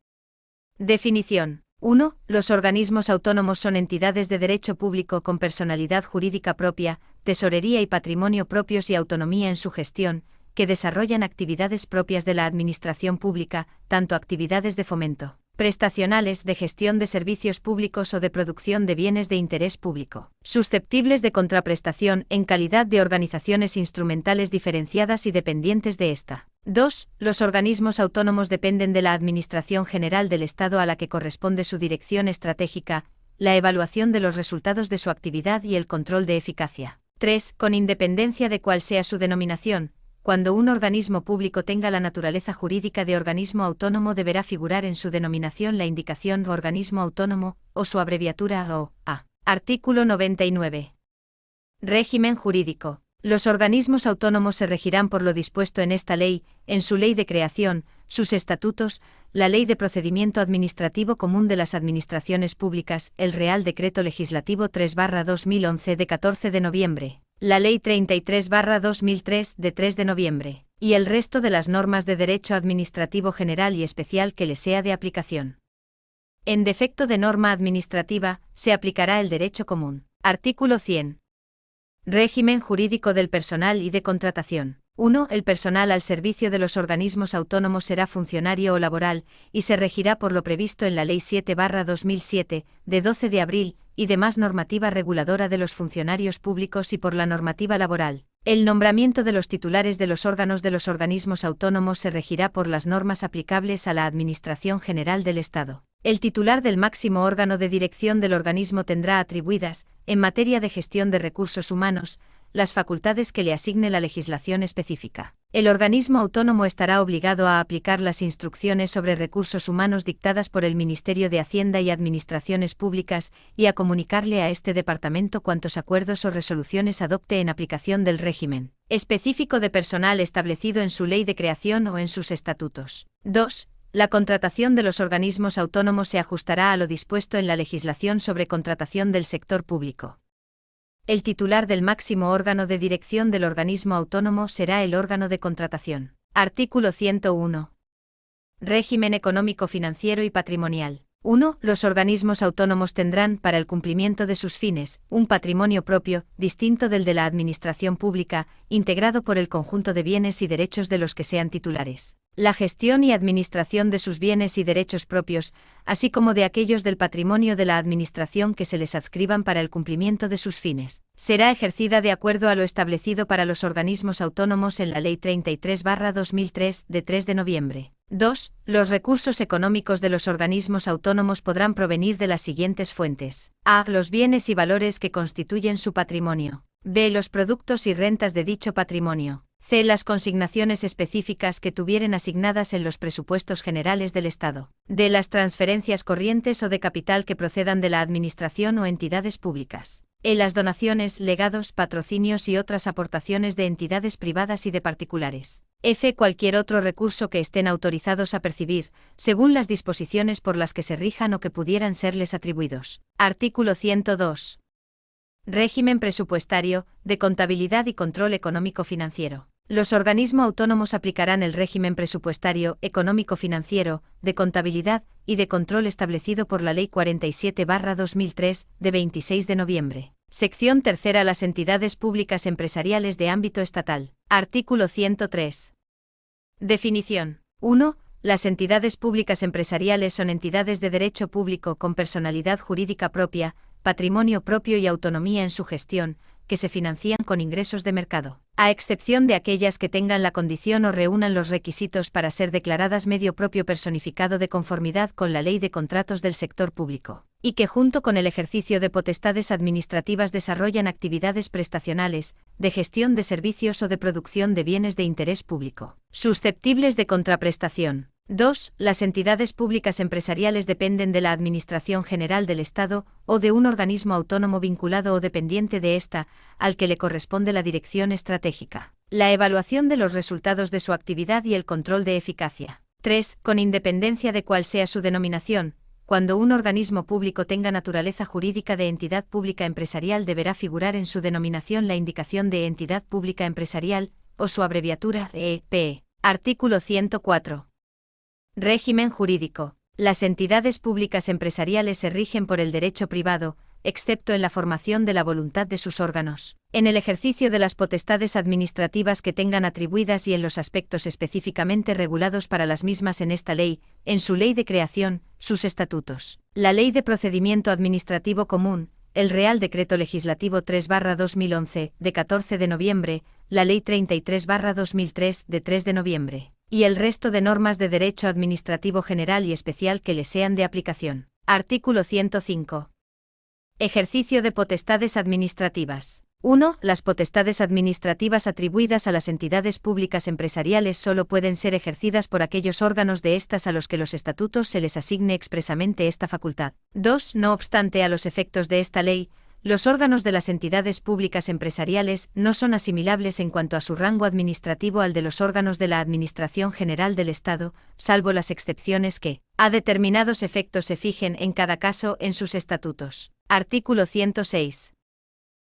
Definición. 1. Los organismos autónomos son entidades de derecho público con personalidad jurídica propia, tesorería y patrimonio propios y autonomía en su gestión, que desarrollan actividades propias de la administración pública, tanto actividades de fomento, prestacionales, de gestión de servicios públicos o de producción de bienes de interés público, susceptibles de contraprestación en calidad de organizaciones instrumentales diferenciadas y dependientes de ésta. 2. Los organismos autónomos dependen de la Administración General del Estado a la que corresponde su dirección estratégica, la evaluación de los resultados de su actividad y el control de eficacia. 3. Con independencia de cuál sea su denominación, cuando un organismo público tenga la naturaleza jurídica de organismo autónomo deberá figurar en su denominación la indicación organismo autónomo, o su abreviatura OA. Artículo 99. Régimen jurídico. Los organismos autónomos se regirán por lo dispuesto en esta ley, en su ley de creación, sus estatutos, la Ley de Procedimiento Administrativo Común de las Administraciones Públicas, el Real Decreto Legislativo 3/2011 de 14 de noviembre, la Ley 33/2003 de 3 de noviembre, y el resto de las normas de derecho administrativo general y especial que les sea de aplicación. En defecto de norma administrativa, se aplicará el derecho común. Artículo 100. Régimen jurídico del personal y de contratación. 1. El personal al servicio de los organismos autónomos será funcionario o laboral, y se regirá por lo previsto en la Ley 7/2007, de 12 de abril, y demás normativa reguladora de los funcionarios públicos y por la normativa laboral. El nombramiento de los titulares de los órganos de los organismos autónomos se regirá por las normas aplicables a la Administración General del Estado. El titular del máximo órgano de dirección del organismo tendrá atribuidas, en materia de gestión de recursos humanos, las facultades que le asigne la legislación específica. El organismo autónomo estará obligado a aplicar las instrucciones sobre recursos humanos dictadas por el Ministerio de Hacienda y Administraciones Públicas y a comunicarle a este departamento cuantos acuerdos o resoluciones adopte en aplicación del régimen específico de personal establecido en su ley de creación o en sus estatutos. 2. La contratación de los organismos autónomos se ajustará a lo dispuesto en la legislación sobre contratación del sector público. El titular del máximo órgano de dirección del organismo autónomo será el órgano de contratación. Artículo 101. Régimen económico financiero y patrimonial. 1. Los organismos autónomos tendrán, para el cumplimiento de sus fines, un patrimonio propio, distinto del de la administración pública, integrado por el conjunto de bienes y derechos de los que sean titulares. La gestión y administración de sus bienes y derechos propios, así como de aquellos del patrimonio de la administración que se les adscriban para el cumplimiento de sus fines, será ejercida de acuerdo a lo establecido para los organismos autónomos en la Ley 33/2003 de 3 de noviembre. 2. Los recursos económicos de los organismos autónomos podrán provenir de las siguientes fuentes: a. Los bienes y valores que constituyen su patrimonio. b. Los productos y rentas de dicho patrimonio. c. Las consignaciones específicas que tuvieren asignadas en los presupuestos generales del Estado. d. Las transferencias corrientes o de capital que procedan de la Administración o entidades públicas. e. Las donaciones, legados, patrocinios y otras aportaciones de entidades privadas y de particulares. f. Cualquier otro recurso que estén autorizados a percibir, según las disposiciones por las que se rijan o que pudieran serles atribuidos. Artículo 102. Régimen presupuestario, de contabilidad y control económico-financiero. Los organismos autónomos aplicarán el régimen presupuestario, económico-financiero, de contabilidad y de control establecido por la Ley 47/2003, de 26 de noviembre. Sección tercera. Las entidades públicas empresariales de ámbito estatal. Artículo 103. Definición. 1. Las entidades públicas empresariales son entidades de derecho público con personalidad jurídica propia, patrimonio propio y autonomía en su gestión, que se financian con ingresos de mercado, a excepción de aquellas que tengan la condición o reúnan los requisitos para ser declaradas medio propio personificado de conformidad con la Ley de Contratos del Sector Público, y que junto con el ejercicio de potestades administrativas desarrollan actividades prestacionales, de gestión de servicios o de producción de bienes de interés público, susceptibles de contraprestación. 2. Las entidades públicas empresariales dependen de la Administración General del Estado o de un organismo autónomo vinculado o dependiente de ésta, al que le corresponde la dirección estratégica, la evaluación de los resultados de su actividad y el control de eficacia. 3. Con independencia de cuál sea su denominación, cuando un organismo público tenga naturaleza jurídica de entidad pública empresarial deberá figurar en su denominación la indicación de entidad pública empresarial, o su abreviatura EP. Artículo 104. Régimen jurídico. Las entidades públicas empresariales se rigen por el derecho privado, excepto en la formación de la voluntad de sus órganos, en el ejercicio de las potestades administrativas que tengan atribuidas y en los aspectos específicamente regulados para las mismas en esta ley, en su ley de creación, sus estatutos, la Ley de Procedimiento Administrativo Común, el Real Decreto Legislativo 3/2011, de 14 de noviembre, la Ley 33/2003, de 3 de noviembre. Y el resto de normas de derecho administrativo general y especial que le sean de aplicación. Artículo 105. Ejercicio de potestades administrativas. 1. Las potestades administrativas atribuidas a las entidades públicas empresariales solo pueden ser ejercidas por aquellos órganos de estas a los que los estatutos se les asigne expresamente esta facultad. 2. No obstante, a los efectos de esta ley, los órganos de las entidades públicas empresariales no son asimilables en cuanto a su rango administrativo al de los órganos de la Administración General del Estado, salvo las excepciones que, a determinados efectos, se fijen en cada caso en sus estatutos. Artículo 106.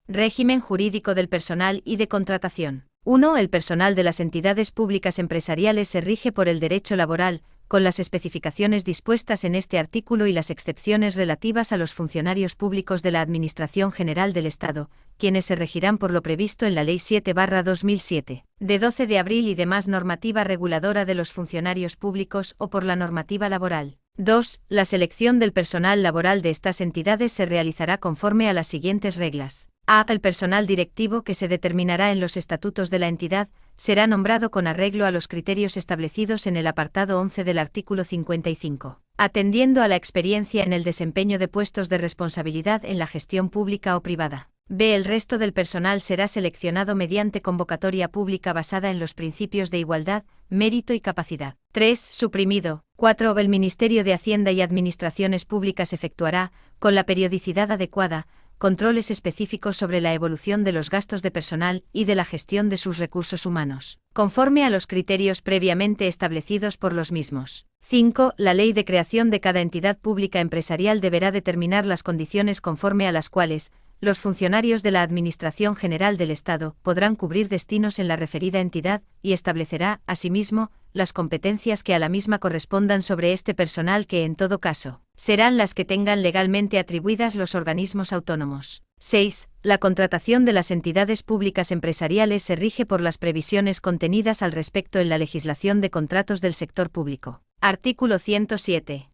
Régimen jurídico del personal y de contratación. 1. El personal de las entidades públicas empresariales se rige por el derecho laboral, con las especificaciones dispuestas en este artículo y las excepciones relativas a los funcionarios públicos de la Administración General del Estado, quienes se regirán por lo previsto en la Ley 7/2007, de 12 de abril y demás normativa reguladora de los funcionarios públicos o por la normativa laboral. 2. La selección del personal laboral de estas entidades se realizará conforme a las siguientes reglas. A. El personal directivo que se determinará en los estatutos de la entidad será nombrado con arreglo a los criterios establecidos en el apartado 11 del artículo 55, atendiendo a la experiencia en el desempeño de puestos de responsabilidad en la gestión pública o privada. B. El resto del personal será seleccionado mediante convocatoria pública basada en los principios de igualdad, mérito y capacidad. 3. Suprimido. 4. El Ministerio de Hacienda y Administraciones Públicas efectuará, con la periodicidad adecuada, controles específicos sobre la evolución de los gastos de personal y de la gestión de sus recursos humanos, conforme a los criterios previamente establecidos por los mismos. 5. La ley de creación de cada entidad pública empresarial deberá determinar las condiciones conforme a las cuales los funcionarios de la Administración General del Estado podrán cubrir destinos en la referida entidad y establecerá, asimismo, las competencias que a la misma correspondan sobre este personal que, en todo caso, serán las que tengan legalmente atribuidas los organismos autónomos. 6. La contratación de las entidades públicas empresariales se rige por las previsiones contenidas al respecto en la legislación de contratos del sector público. Artículo 107.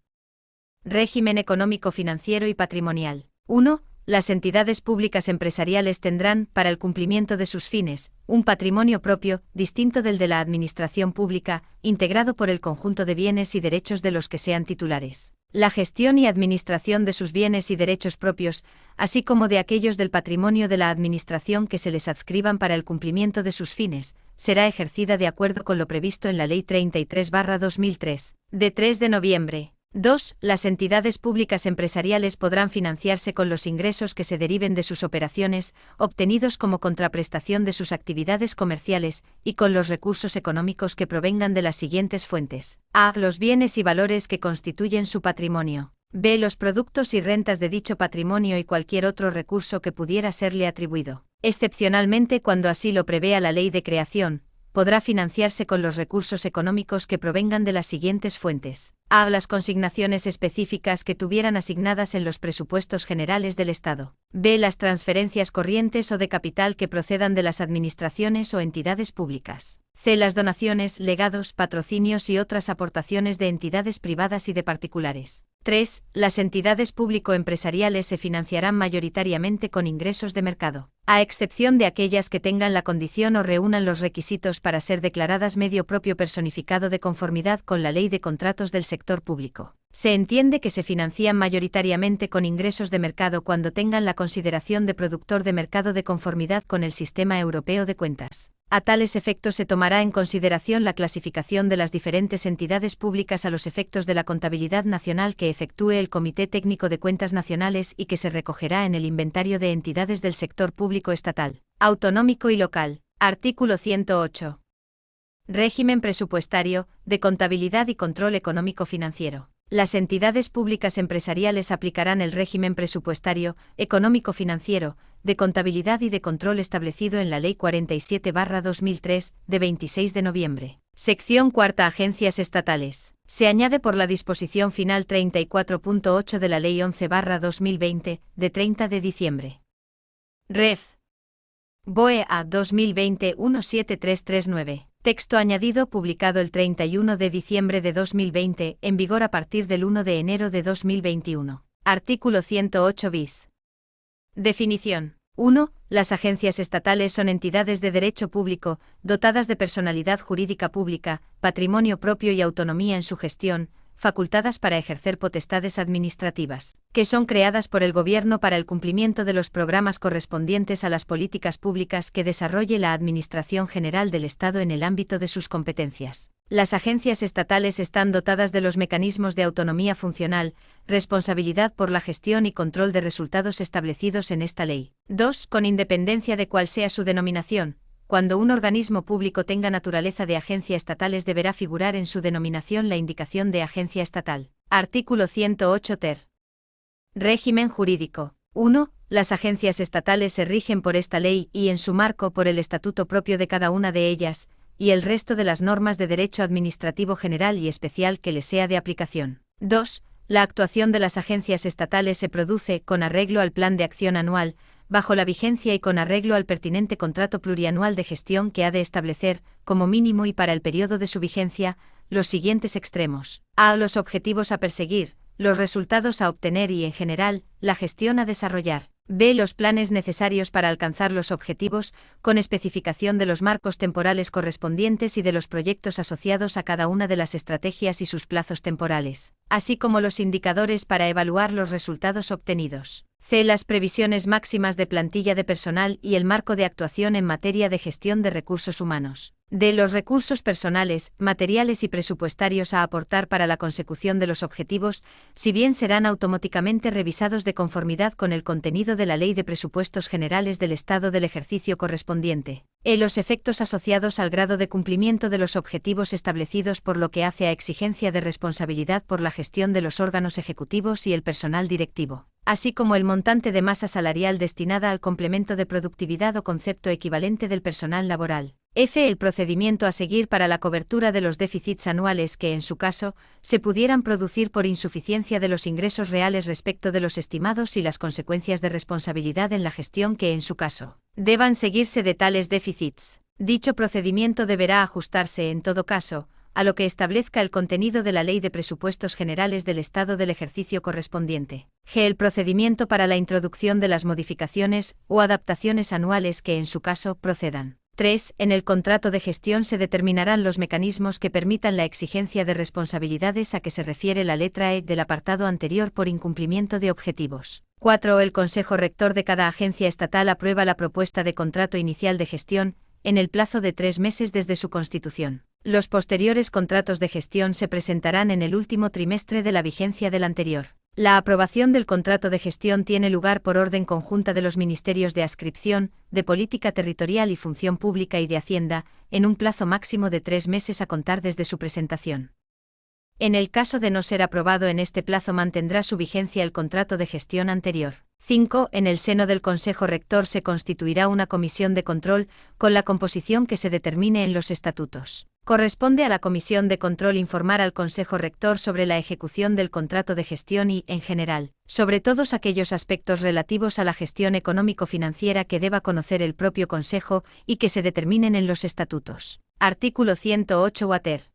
Régimen económico, financiero y patrimonial. 1. Las entidades públicas empresariales tendrán, para el cumplimiento de sus fines, un patrimonio propio, distinto del de la administración pública, integrado por el conjunto de bienes y derechos de los que sean titulares. La gestión y administración de sus bienes y derechos propios, así como de aquellos del patrimonio de la administración que se les adscriban para el cumplimiento de sus fines, será ejercida de acuerdo con lo previsto en la Ley 33/2003, de 3 de noviembre. 2. Las entidades públicas empresariales podrán financiarse con los ingresos que se deriven de sus operaciones, obtenidos como contraprestación de sus actividades comerciales, y con los recursos económicos que provengan de las siguientes fuentes. A. Los bienes y valores que constituyen su patrimonio. B. Los productos y rentas de dicho patrimonio y cualquier otro recurso que pudiera serle atribuido. Excepcionalmente, cuando así lo prevea la ley de creación, podrá financiarse con los recursos económicos que provengan de las siguientes fuentes. A. Las consignaciones específicas que tuvieran asignadas en los presupuestos generales del Estado. B. Las transferencias corrientes o de capital que procedan de las administraciones o entidades públicas. C. Las donaciones, legados, patrocinios y otras aportaciones de entidades privadas y de particulares. 3. Las entidades público-empresariales se financiarán mayoritariamente con ingresos de mercado, a excepción de aquellas que tengan la condición o reúnan los requisitos para ser declaradas medio propio personificado de conformidad con la Ley de Contratos del Sector Público. Se entiende que se financian mayoritariamente con ingresos de mercado cuando tengan la consideración de productor de mercado de conformidad con el Sistema Europeo de Cuentas. A tales efectos se tomará en consideración la clasificación de las diferentes entidades públicas a los efectos de la contabilidad nacional que efectúe el Comité Técnico de Cuentas Nacionales y que se recogerá en el inventario de entidades del sector público estatal, autonómico y local. Artículo 108. Régimen presupuestario, de contabilidad y control económico-financiero. Las entidades públicas empresariales aplicarán el régimen presupuestario, económico-financiero, de contabilidad y de control establecido en la Ley 47/2003, de 26 de noviembre. Sección cuarta. Agencias estatales. Se añade por la disposición final 34.8 de la Ley 11/2020, de 30 de diciembre. Ref. BOE A 2020-17339. Texto añadido publicado el 31 de diciembre de 2020, en vigor a partir del 1 de enero de 2021. Artículo 108 bis. Definición. 1. Las agencias estatales son entidades de derecho público, dotadas de personalidad jurídica pública, patrimonio propio y autonomía en su gestión, facultadas para ejercer potestades administrativas, que son creadas por el Gobierno para el cumplimiento de los programas correspondientes a las políticas públicas que desarrolle la Administración General del Estado en el ámbito de sus competencias. Las agencias estatales están dotadas de los mecanismos de autonomía funcional, responsabilidad por la gestión y control de resultados establecidos en esta ley. 2. Con independencia de cuál sea su denominación, cuando un organismo público tenga naturaleza de agencia estatales deberá figurar en su denominación la indicación de agencia estatal. Artículo 108 ter. Régimen jurídico. 1. Las agencias estatales se rigen por esta ley y en su marco por el estatuto propio de cada una de ellas, y el resto de las normas de derecho administrativo general y especial que les sea de aplicación. 2. La actuación de las agencias estatales se produce, con arreglo al Plan de Acción Anual, bajo la vigencia y con arreglo al pertinente contrato plurianual de gestión que ha de establecer, como mínimo y para el periodo de su vigencia, los siguientes extremos. A. Los objetivos a perseguir, los resultados a obtener y, en general, la gestión a desarrollar. B. Los planes necesarios para alcanzar los objetivos, con especificación de los marcos temporales correspondientes y de los proyectos asociados a cada una de las estrategias y sus plazos temporales, así como los indicadores para evaluar los resultados obtenidos. C. Las previsiones máximas de plantilla de personal y el marco de actuación en materia de gestión de recursos humanos. D. Los recursos personales, materiales y presupuestarios a aportar para la consecución de los objetivos, si bien serán automáticamente revisados de conformidad con el contenido de la Ley de Presupuestos Generales del Estado del ejercicio correspondiente. E. Los efectos asociados al grado de cumplimiento de los objetivos establecidos por lo que hace a exigencia de responsabilidad por la gestión de los órganos ejecutivos y el personal directivo, así como el montante de masa salarial destinada al complemento de productividad o concepto equivalente del personal laboral. F. El procedimiento a seguir para la cobertura de los déficits anuales que, en su caso, se pudieran producir por insuficiencia de los ingresos reales respecto de los estimados y las consecuencias de responsabilidad en la gestión que, en su caso, deban seguirse de tales déficits. Dicho procedimiento deberá ajustarse, en todo caso, a lo que establezca el contenido de la Ley de Presupuestos Generales del Estado del ejercicio correspondiente. G. El procedimiento para la introducción de las modificaciones o adaptaciones anuales que, en su caso, procedan. 3. En el contrato de gestión se determinarán los mecanismos que permitan la exigencia de responsabilidades a que se refiere la letra E del apartado anterior por incumplimiento de objetivos. 4. El Consejo Rector de cada agencia estatal aprueba la propuesta de contrato inicial de gestión, en el plazo de 3 meses desde su constitución. Los posteriores contratos de gestión se presentarán en el último trimestre de la vigencia del anterior. La aprobación del contrato de gestión tiene lugar por orden conjunta de los Ministerios de Adscripción, de Política Territorial y Función Pública y de Hacienda, en un plazo máximo de 3 meses a contar desde su presentación. En el caso de no ser aprobado en este plazo mantendrá su vigencia el contrato de gestión anterior. 5. En el seno del Consejo Rector se constituirá una comisión de control, con la composición que se determine en los estatutos. Corresponde a la Comisión de Control informar al Consejo Rector sobre la ejecución del contrato de gestión y, en general, sobre todos aquellos aspectos relativos a la gestión económico-financiera que deba conocer el propio Consejo y que se determinen en los estatutos. Artículo 108 Water.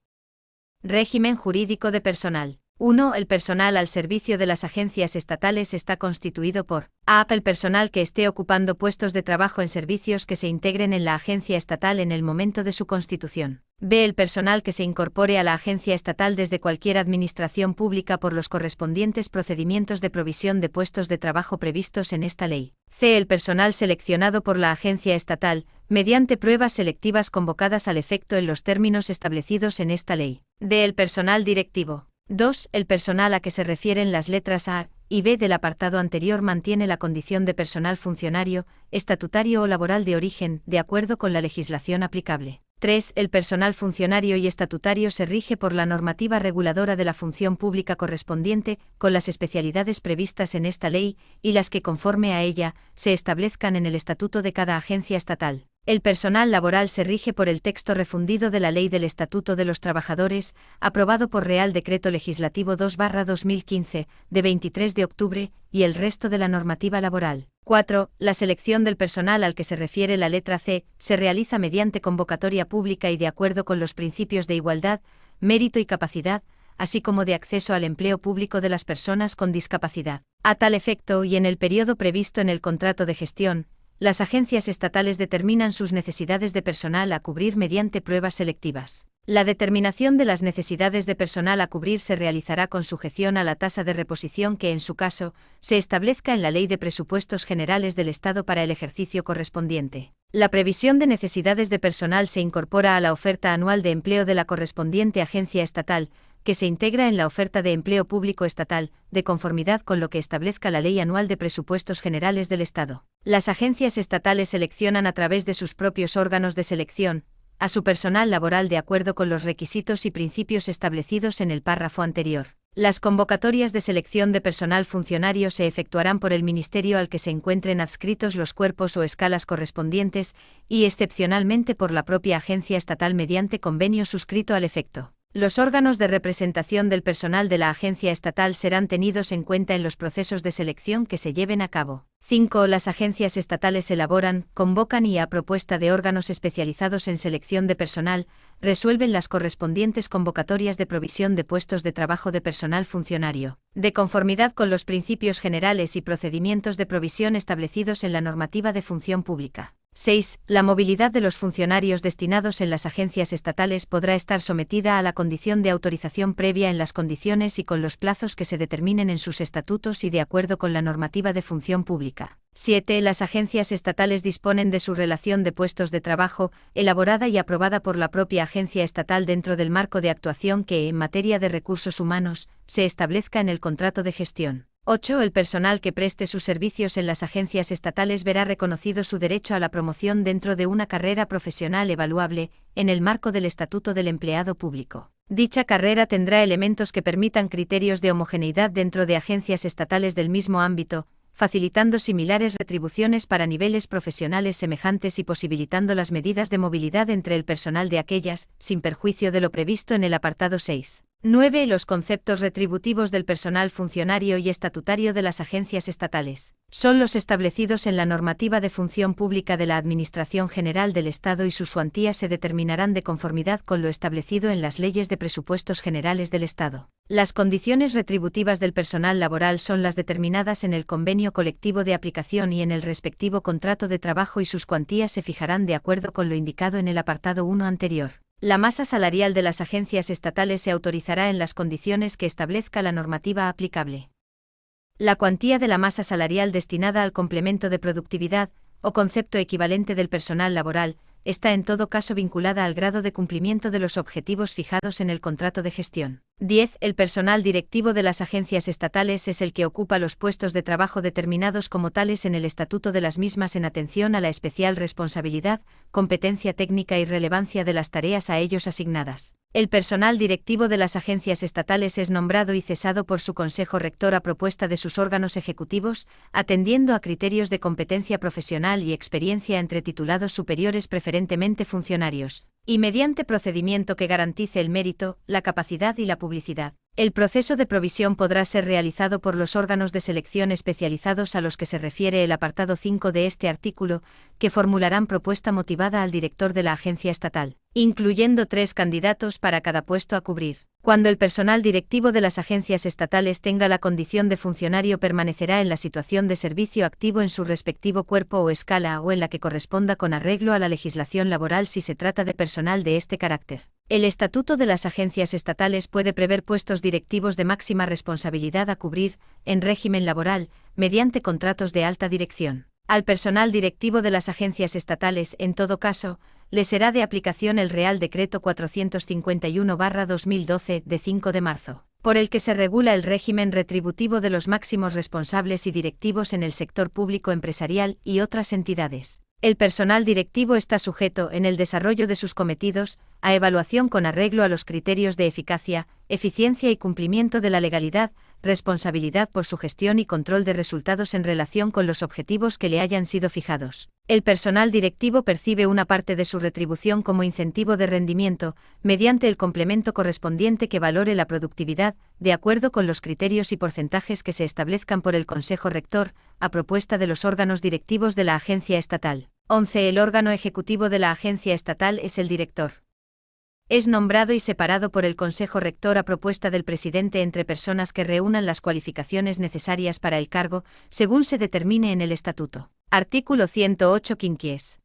Régimen jurídico de personal. 1. El personal al servicio de las agencias estatales está constituido por a. El personal que esté ocupando puestos de trabajo en servicios que se integren en la agencia estatal en el momento de su constitución. B. El personal que se incorpore a la agencia estatal desde cualquier administración pública por los correspondientes procedimientos de provisión de puestos de trabajo previstos en esta ley. C. El personal seleccionado por la agencia estatal, mediante pruebas selectivas convocadas al efecto en los términos establecidos en esta ley. D. El personal directivo. 2. El personal a que se refieren las letras A y B del apartado anterior mantiene la condición de personal funcionario, estatutario o laboral de origen, de acuerdo con la legislación aplicable. 3. El personal funcionario y estatutario se rige por la normativa reguladora de la función pública correspondiente, con las especialidades previstas en esta ley, y las que conforme a ella, se establezcan en el estatuto de cada agencia estatal. El personal laboral se rige por el texto refundido de la Ley del Estatuto de los Trabajadores, aprobado por Real Decreto Legislativo 2/2015, de 23 de octubre, y el resto de la normativa laboral. 4. La selección del personal al que se refiere la letra C, se realiza mediante convocatoria pública y de acuerdo con los principios de igualdad, mérito y capacidad, así como de acceso al empleo público de las personas con discapacidad. A tal efecto y en el periodo previsto en el contrato de gestión, las agencias estatales determinan sus necesidades de personal a cubrir mediante pruebas selectivas. La determinación de las necesidades de personal a cubrir se realizará con sujeción a la tasa de reposición que, en su caso, se establezca en la Ley de Presupuestos Generales del Estado para el ejercicio correspondiente. La previsión de necesidades de personal se incorpora a la oferta anual de empleo de la correspondiente agencia estatal, que se integra en la oferta de empleo público estatal, de conformidad con lo que establezca la Ley Anual de Presupuestos Generales del Estado. Las agencias estatales seleccionan a través de sus propios órganos de selección a su personal laboral de acuerdo con los requisitos y principios establecidos en el párrafo anterior. Las convocatorias de selección de personal funcionario se efectuarán por el ministerio al que se encuentren adscritos los cuerpos o escalas correspondientes y excepcionalmente por la propia agencia estatal mediante convenio suscrito al efecto. Los órganos de representación del personal de la agencia estatal serán tenidos en cuenta en los procesos de selección que se lleven a cabo. 5. Las agencias estatales elaboran, convocan y a propuesta de órganos especializados en selección de personal, resuelven las correspondientes convocatorias de provisión de puestos de trabajo de personal funcionario, de conformidad con los principios generales y procedimientos de provisión establecidos en la normativa de función pública. 6. La movilidad de los funcionarios destinados en las agencias estatales podrá estar sometida a la condición de autorización previa en las condiciones y con los plazos que se determinen en sus estatutos y de acuerdo con la normativa de función pública. 7. Las agencias estatales disponen de su relación de puestos de trabajo, elaborada y aprobada por la propia agencia estatal dentro del marco de actuación que, en materia de recursos humanos, se establezca en el contrato de gestión. 8. El personal que preste sus servicios en las agencias estatales verá reconocido su derecho a la promoción dentro de una carrera profesional evaluable, en el marco del Estatuto del Empleado Público. Dicha carrera tendrá elementos que permitan criterios de homogeneidad dentro de agencias estatales del mismo ámbito, facilitando similares retribuciones para niveles profesionales semejantes y posibilitando las medidas de movilidad entre el personal de aquellas, sin perjuicio de lo previsto en el apartado 6. 9. Los conceptos retributivos del personal funcionario y estatutario de las agencias estatales son los establecidos en la normativa de función pública de la Administración General del Estado y sus cuantías se determinarán de conformidad con lo establecido en las leyes de presupuestos generales del Estado. Las condiciones retributivas del personal laboral son las determinadas en el convenio colectivo de aplicación y en el respectivo contrato de trabajo y sus cuantías se fijarán de acuerdo con lo indicado en el apartado 1 anterior. La masa salarial de las agencias estatales se autorizará en las condiciones que establezca la normativa aplicable. La cuantía de la masa salarial destinada al complemento de productividad, o concepto equivalente del personal laboral, está en todo caso vinculada al grado de cumplimiento de los objetivos fijados en el contrato de gestión. 10. El personal directivo de las agencias estatales es el que ocupa los puestos de trabajo determinados como tales en el estatuto de las mismas en atención a la especial responsabilidad, competencia técnica y relevancia de las tareas a ellos asignadas. El personal directivo de las agencias estatales es nombrado y cesado por su Consejo Rector a propuesta de sus órganos ejecutivos, atendiendo a criterios de competencia profesional y experiencia entre titulados superiores preferentemente funcionarios. y mediante procedimiento que garantice el mérito, la capacidad y la publicidad. El proceso de provisión podrá ser realizado por los órganos de selección especializados a los que se refiere el apartado 5 de este artículo, que formularán propuesta motivada al director de la agencia estatal, incluyendo 3 candidatos para cada puesto a cubrir. Cuando el personal directivo de las agencias estatales tenga la condición de funcionario, permanecerá en la situación de servicio activo en su respectivo cuerpo o escala o en la que corresponda con arreglo a la legislación laboral si se trata de personal de este carácter. El Estatuto de las Agencias Estatales puede prever puestos directivos de máxima responsabilidad a cubrir, en régimen laboral, mediante contratos de alta dirección. Al personal directivo de las agencias estatales, en todo caso, le será de aplicación el Real Decreto 451/2012 de 5 de marzo, por el que se regula el régimen retributivo de los máximos responsables y directivos en el sector público empresarial y otras entidades. El personal directivo está sujeto, en el desarrollo de sus cometidos, a evaluación con arreglo a los criterios de eficacia, eficiencia y cumplimiento de la legalidad, responsabilidad por su gestión y control de resultados en relación con los objetivos que le hayan sido fijados. El personal directivo percibe una parte de su retribución como incentivo de rendimiento, mediante el complemento correspondiente que valore la productividad, de acuerdo con los criterios y porcentajes que se establezcan por el Consejo Rector, a propuesta de los órganos directivos de la agencia estatal. 11. El órgano ejecutivo de la agencia estatal es el director. Es nombrado y separado por el Consejo Rector a propuesta del presidente entre personas que reúnan las cualificaciones necesarias para el cargo, según se determine en el Estatuto. Artículo 108 quinquies.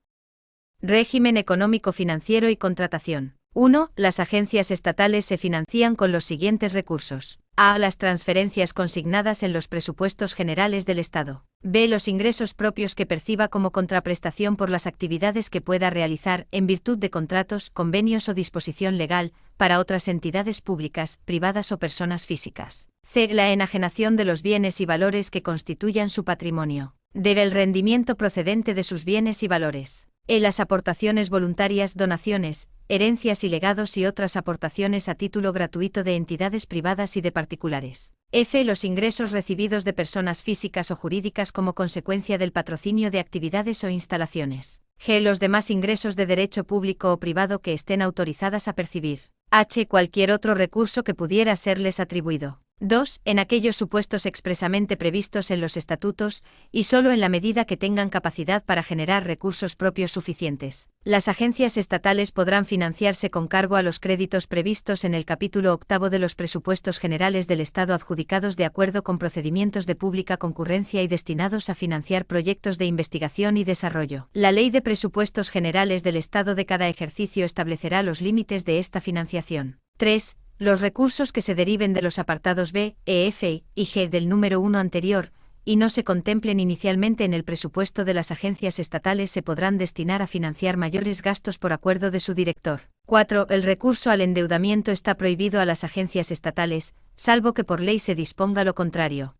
Régimen económico financiero y contratación. 1. Las agencias estatales se financian con los siguientes recursos. A. Las transferencias consignadas en los presupuestos generales del Estado. B. Los ingresos propios que perciba como contraprestación por las actividades que pueda realizar, en virtud de contratos, convenios o disposición legal, para otras entidades públicas, privadas o personas físicas. C. La enajenación de los bienes y valores que constituyan su patrimonio. D. El rendimiento procedente de sus bienes y valores. E. Las aportaciones voluntarias, donaciones, herencias y legados y otras aportaciones a título gratuito de entidades privadas y de particulares. F. Los ingresos recibidos de personas físicas o jurídicas como consecuencia del patrocinio de actividades o instalaciones. G. Los demás ingresos de derecho público o privado que estén autorizadas a percibir. H. Cualquier otro recurso que pudiera serles atribuido. 2. En aquellos supuestos expresamente previstos en los estatutos, y solo en la medida que tengan capacidad para generar recursos propios suficientes. Las agencias estatales podrán financiarse con cargo a los créditos previstos en el capítulo 8 de los presupuestos generales del Estado adjudicados de acuerdo con procedimientos de pública concurrencia y destinados a financiar proyectos de investigación y desarrollo. La Ley de Presupuestos Generales del Estado de cada ejercicio establecerá los límites de esta financiación. 3. Los recursos que se deriven de los apartados B, E, F y G del número 1 anterior, y no se contemplen inicialmente en el presupuesto de las agencias estatales se podrán destinar a financiar mayores gastos por acuerdo de su director. 4. El recurso al endeudamiento está prohibido a las agencias estatales, salvo que por ley se disponga lo contrario.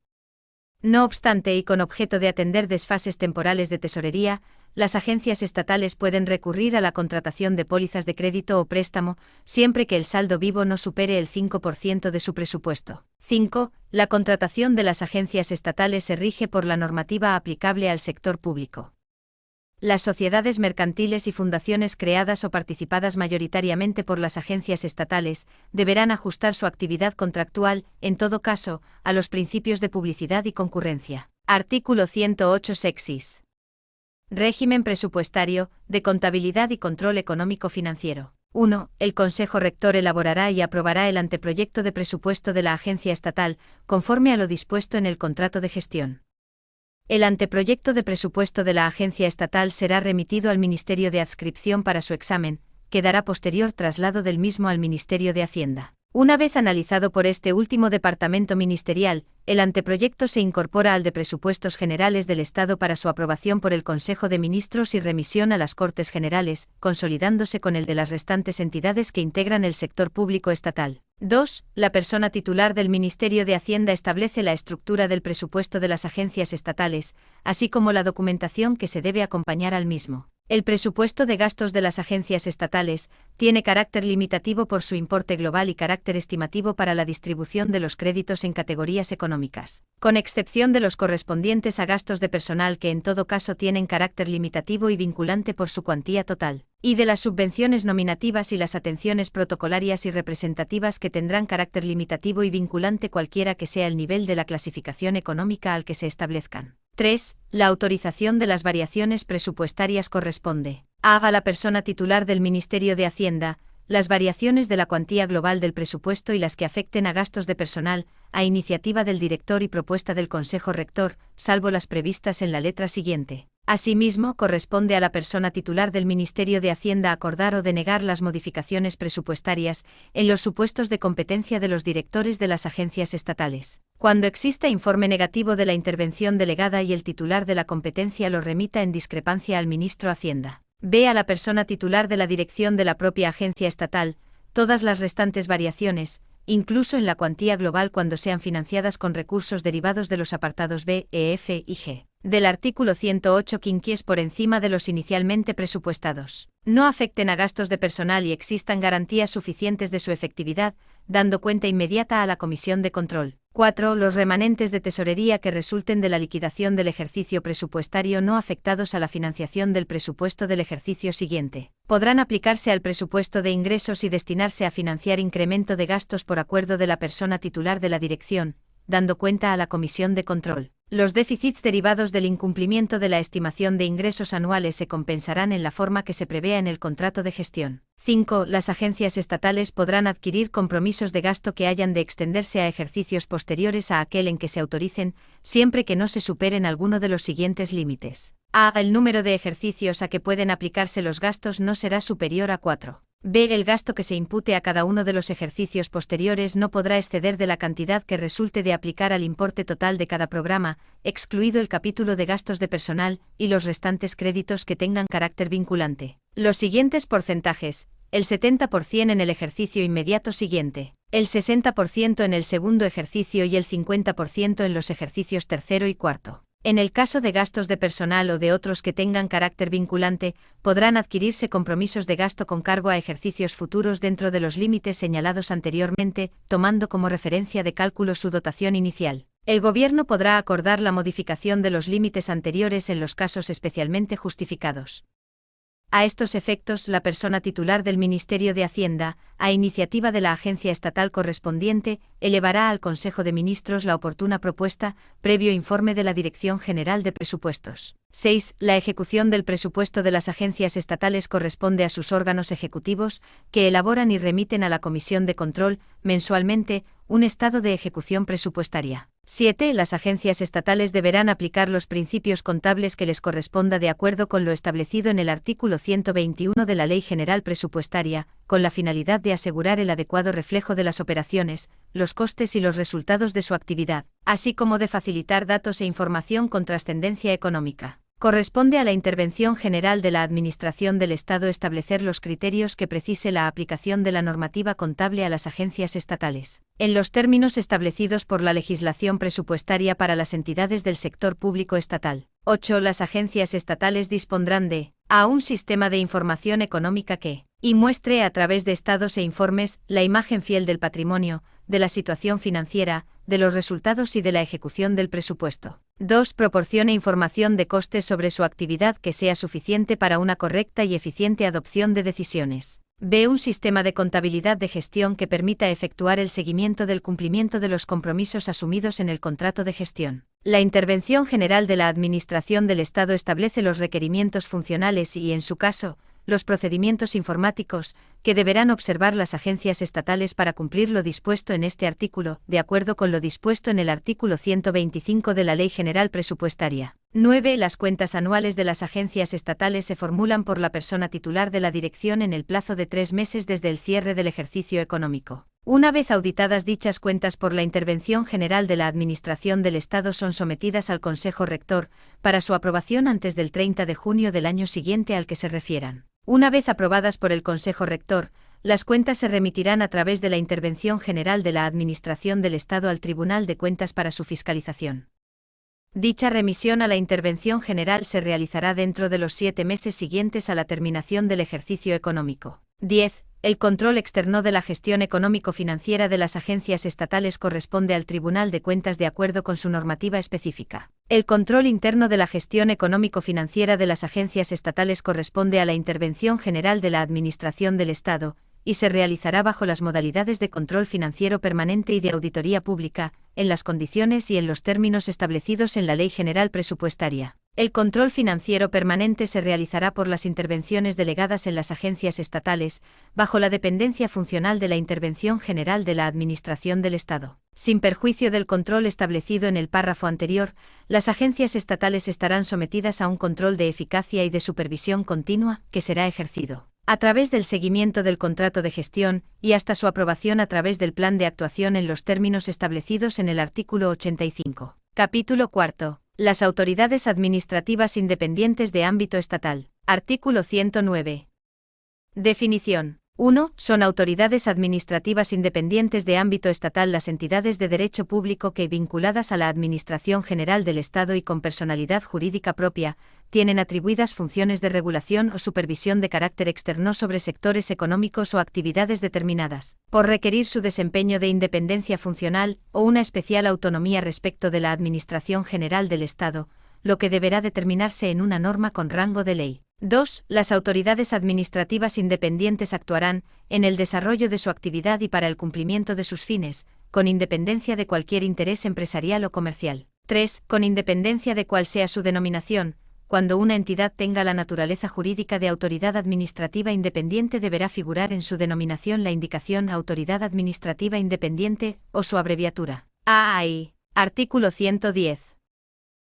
No obstante, y con objeto de atender desfases temporales de tesorería, las agencias estatales pueden recurrir a la contratación de pólizas de crédito o préstamo, siempre que el saldo vivo no supere el 5% de su presupuesto. 5. La contratación de las agencias estatales se rige por la normativa aplicable al sector público. Las sociedades mercantiles y fundaciones creadas o participadas mayoritariamente por las agencias estatales deberán ajustar su actividad contractual, en todo caso, a los principios de publicidad y concurrencia. Artículo 108 sexis. Régimen presupuestario, de contabilidad y control económico-financiero. 1. El Consejo Rector elaborará y aprobará el anteproyecto de presupuesto de la agencia estatal, conforme a lo dispuesto en el contrato de gestión. El anteproyecto de presupuesto de la agencia estatal será remitido al Ministerio de Adscripción para su examen, que dará posterior traslado del mismo al Ministerio de Hacienda. Una vez analizado por este último departamento ministerial, el anteproyecto se incorpora al de Presupuestos Generales del Estado para su aprobación por el Consejo de Ministros y remisión a las Cortes Generales, consolidándose con el de las restantes entidades que integran el sector público estatal. 2. La persona titular del Ministerio de Hacienda establece la estructura del presupuesto de las agencias estatales, así como la documentación que se debe acompañar al mismo. El presupuesto de gastos de las agencias estatales tiene carácter limitativo por su importe global y carácter estimativo para la distribución de los créditos en categorías económicas, con excepción de los correspondientes a gastos de personal que en todo caso tienen carácter limitativo y vinculante por su cuantía total, y de las subvenciones nominativas y las atenciones protocolarias y representativas que tendrán carácter limitativo y vinculante cualquiera que sea el nivel de la clasificación económica al que se establezcan. 3. La autorización de las variaciones presupuestarias corresponde a la persona titular del Ministerio de Hacienda. Las variaciones de la cuantía global del presupuesto y las que afecten a gastos de personal, a iniciativa del director y propuesta del Consejo Rector, salvo las previstas en la letra siguiente. Asimismo, corresponde a la persona titular del Ministerio de Hacienda acordar o denegar las modificaciones presupuestarias en los supuestos de competencia de los directores de las agencias estatales. Cuando exista informe negativo de la intervención delegada y el titular de la competencia lo remita en discrepancia al ministro Hacienda. B. A la persona titular de la dirección de la propia agencia estatal, todas las restantes variaciones, incluso en la cuantía global cuando sean financiadas con recursos derivados de los apartados B, E, F y G del artículo 108 quinquies por encima de los inicialmente presupuestados, no afecten a gastos de personal y existan garantías suficientes de su efectividad, dando cuenta inmediata a la Comisión de Control. 4. Los remanentes de tesorería que resulten de la liquidación del ejercicio presupuestario no afectados a la financiación del presupuesto del ejercicio siguiente podrán aplicarse al presupuesto de ingresos y destinarse a financiar incremento de gastos por acuerdo de la persona titular de la dirección, dando cuenta a la Comisión de Control. Los déficits derivados del incumplimiento de la estimación de ingresos anuales se compensarán en la forma que se prevea en el contrato de gestión. 5. Las agencias estatales podrán adquirir compromisos de gasto que hayan de extenderse a ejercicios posteriores a aquel en que se autoricen, siempre que no se superen alguno de los siguientes límites. A. El número de ejercicios a que pueden aplicarse los gastos no será superior a 4. B. El gasto que se impute a cada uno de los ejercicios posteriores no podrá exceder de la cantidad que resulte de aplicar al importe total de cada programa, excluido el capítulo de gastos de personal, y los restantes créditos que tengan carácter vinculante. Los siguientes porcentajes: el 70% en el ejercicio inmediato siguiente, el 60% en el segundo ejercicio y el 50% en los ejercicios tercero y cuarto. En el caso de gastos de personal o de otros que tengan carácter vinculante, podrán adquirirse compromisos de gasto con cargo a ejercicios futuros dentro de los límites señalados anteriormente, tomando como referencia de cálculo su dotación inicial. El Gobierno podrá acordar la modificación de los límites anteriores en los casos especialmente justificados. A estos efectos, la persona titular del Ministerio de Hacienda, a iniciativa de la agencia estatal correspondiente, elevará al Consejo de Ministros la oportuna propuesta, previo informe de la Dirección General de Presupuestos. 6. La ejecución del presupuesto de las agencias estatales corresponde a sus órganos ejecutivos, que elaboran y remiten a la Comisión de Control, mensualmente, un estado de ejecución presupuestaria. 7. Las agencias estatales deberán aplicar los principios contables que les corresponda de acuerdo con lo establecido en el artículo 121 de la Ley General Presupuestaria, con la finalidad de asegurar el adecuado reflejo de las operaciones, los costes y los resultados de su actividad, así como de facilitar datos e información con trascendencia económica. Corresponde a la Intervención General de la Administración del Estado establecer los criterios que precise la aplicación de la normativa contable a las agencias estatales, en los términos establecidos por la legislación presupuestaria para las entidades del sector público estatal. 8. Las agencias estatales dispondrán de a. un sistema de información económica que y muestre a través de estados e informes la imagen fiel del patrimonio, de la situación financiera, de los resultados y de la ejecución del presupuesto. 2. Proporcione información de costes sobre su actividad que sea suficiente para una correcta y eficiente adopción de decisiones. B. Un sistema de contabilidad de gestión que permita efectuar el seguimiento del cumplimiento de los compromisos asumidos en el contrato de gestión. La Intervención General de la Administración del Estado establece los requerimientos funcionales y, en su caso, los procedimientos informáticos que deberán observar las agencias estatales para cumplir lo dispuesto en este artículo, de acuerdo con lo dispuesto en el artículo 125 de la Ley General Presupuestaria. 9. Las cuentas anuales de las agencias estatales se formulan por la persona titular de la dirección en el plazo de 3 meses desde el cierre del ejercicio económico. Una vez auditadas dichas cuentas por la Intervención General de la Administración del Estado, son sometidas al Consejo Rector para su aprobación antes del 30 de junio del año siguiente al que se refieran. Una vez aprobadas por el Consejo Rector, las cuentas se remitirán a través de la Intervención General de la Administración del Estado al Tribunal de Cuentas para su fiscalización. Dicha remisión a la intervención general se realizará dentro de los 7 meses siguientes a la terminación del ejercicio económico. 10. El control externo de la gestión económico-financiera de las agencias estatales corresponde al Tribunal de Cuentas de acuerdo con su normativa específica. El control interno de la gestión económico-financiera de las agencias estatales corresponde a la intervención general de la Administración del Estado, y se realizará bajo las modalidades de control financiero permanente y de auditoría pública, en las condiciones y en los términos establecidos en la Ley General Presupuestaria. El control financiero permanente se realizará por las intervenciones delegadas en las agencias estatales, bajo la dependencia funcional de la Intervención General de la Administración del Estado. Sin perjuicio del control establecido en el párrafo anterior, las agencias estatales estarán sometidas a un control de eficacia y de supervisión continua, que será ejercido a través del seguimiento del contrato de gestión, y hasta su aprobación a través del plan de actuación en los términos establecidos en el artículo 85. Capítulo 4. Las autoridades administrativas independientes de ámbito estatal. Artículo 109. Definición. 1. Son autoridades administrativas independientes de ámbito estatal las entidades de derecho público que, vinculadas a la Administración General del Estado y con personalidad jurídica propia, tienen atribuidas funciones de regulación o supervisión de carácter externo sobre sectores económicos o actividades determinadas, por requerir su desempeño de independencia funcional o una especial autonomía respecto de la Administración General del Estado, lo que deberá determinarse en una norma con rango de ley. 2. Las autoridades administrativas independientes actuarán, en el desarrollo de su actividad y para el cumplimiento de sus fines, con independencia de cualquier interés empresarial o comercial. 3. Con independencia de cuál sea su denominación, cuando una entidad tenga la naturaleza jurídica de autoridad administrativa independiente deberá figurar en su denominación la indicación Autoridad Administrativa Independiente, o su abreviatura. AI. Artículo 110.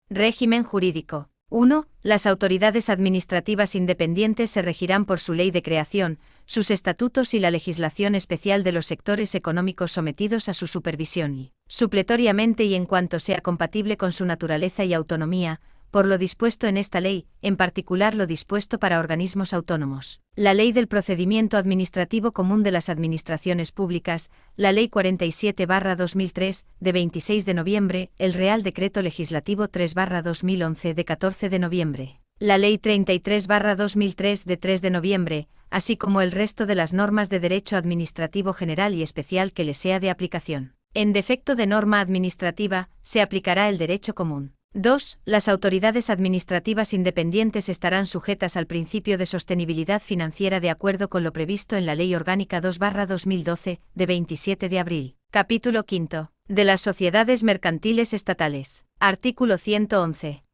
Régimen jurídico. 1. Las autoridades administrativas independientes se regirán por su ley de creación, sus estatutos y la legislación especial de los sectores económicos sometidos a su supervisión y, supletoriamente y en cuanto sea compatible con su naturaleza y autonomía, por lo dispuesto en esta ley, en particular lo dispuesto para organismos autónomos. La Ley del Procedimiento Administrativo Común de las Administraciones Públicas, la Ley 47/2003, de 26 de noviembre, el Real Decreto Legislativo 3/2011 de 14 de noviembre, la Ley 33/2003 de 3 de noviembre, así como el resto de las normas de derecho administrativo general y especial que le sea de aplicación. En defecto de norma administrativa, se aplicará el derecho común. 2. Las autoridades administrativas independientes estarán sujetas al principio de sostenibilidad financiera de acuerdo con lo previsto en la Ley Orgánica 2/2012, de 27 de abril. Capítulo 5. De las sociedades mercantiles estatales. Artículo 111.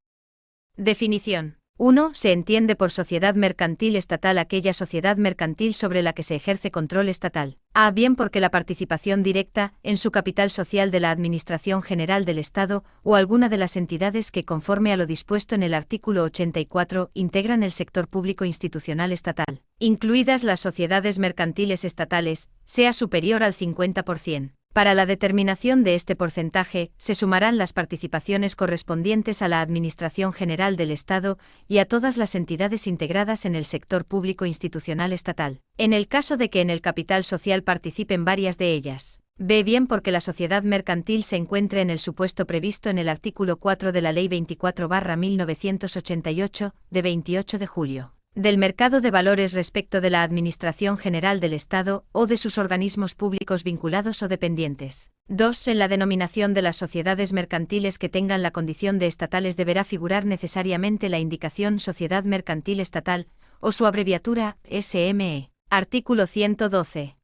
Definición. 1. Se entiende por sociedad mercantil estatal aquella sociedad mercantil sobre la que se ejerce control estatal. A. Bien porque la participación directa, en su capital social de la Administración General del Estado, o alguna de las entidades que, conforme a lo dispuesto en el artículo 84, integran el sector público institucional estatal, incluidas las sociedades mercantiles estatales, sea superior al 50%. Para la determinación de este porcentaje, se sumarán las participaciones correspondientes a la Administración General del Estado y a todas las entidades integradas en el sector público institucional estatal, en el caso de que en el capital social participen varias de ellas. B. Bien porque la sociedad mercantil se encuentre en el supuesto previsto en el artículo 4 de la Ley 24/1988, de 28 de julio. Del mercado de valores respecto de la Administración General del Estado o de sus organismos públicos vinculados o dependientes. 2. En la denominación de las sociedades mercantiles que tengan la condición de estatales deberá figurar necesariamente la indicación Sociedad Mercantil Estatal, o su abreviatura, SME. Artículo 112.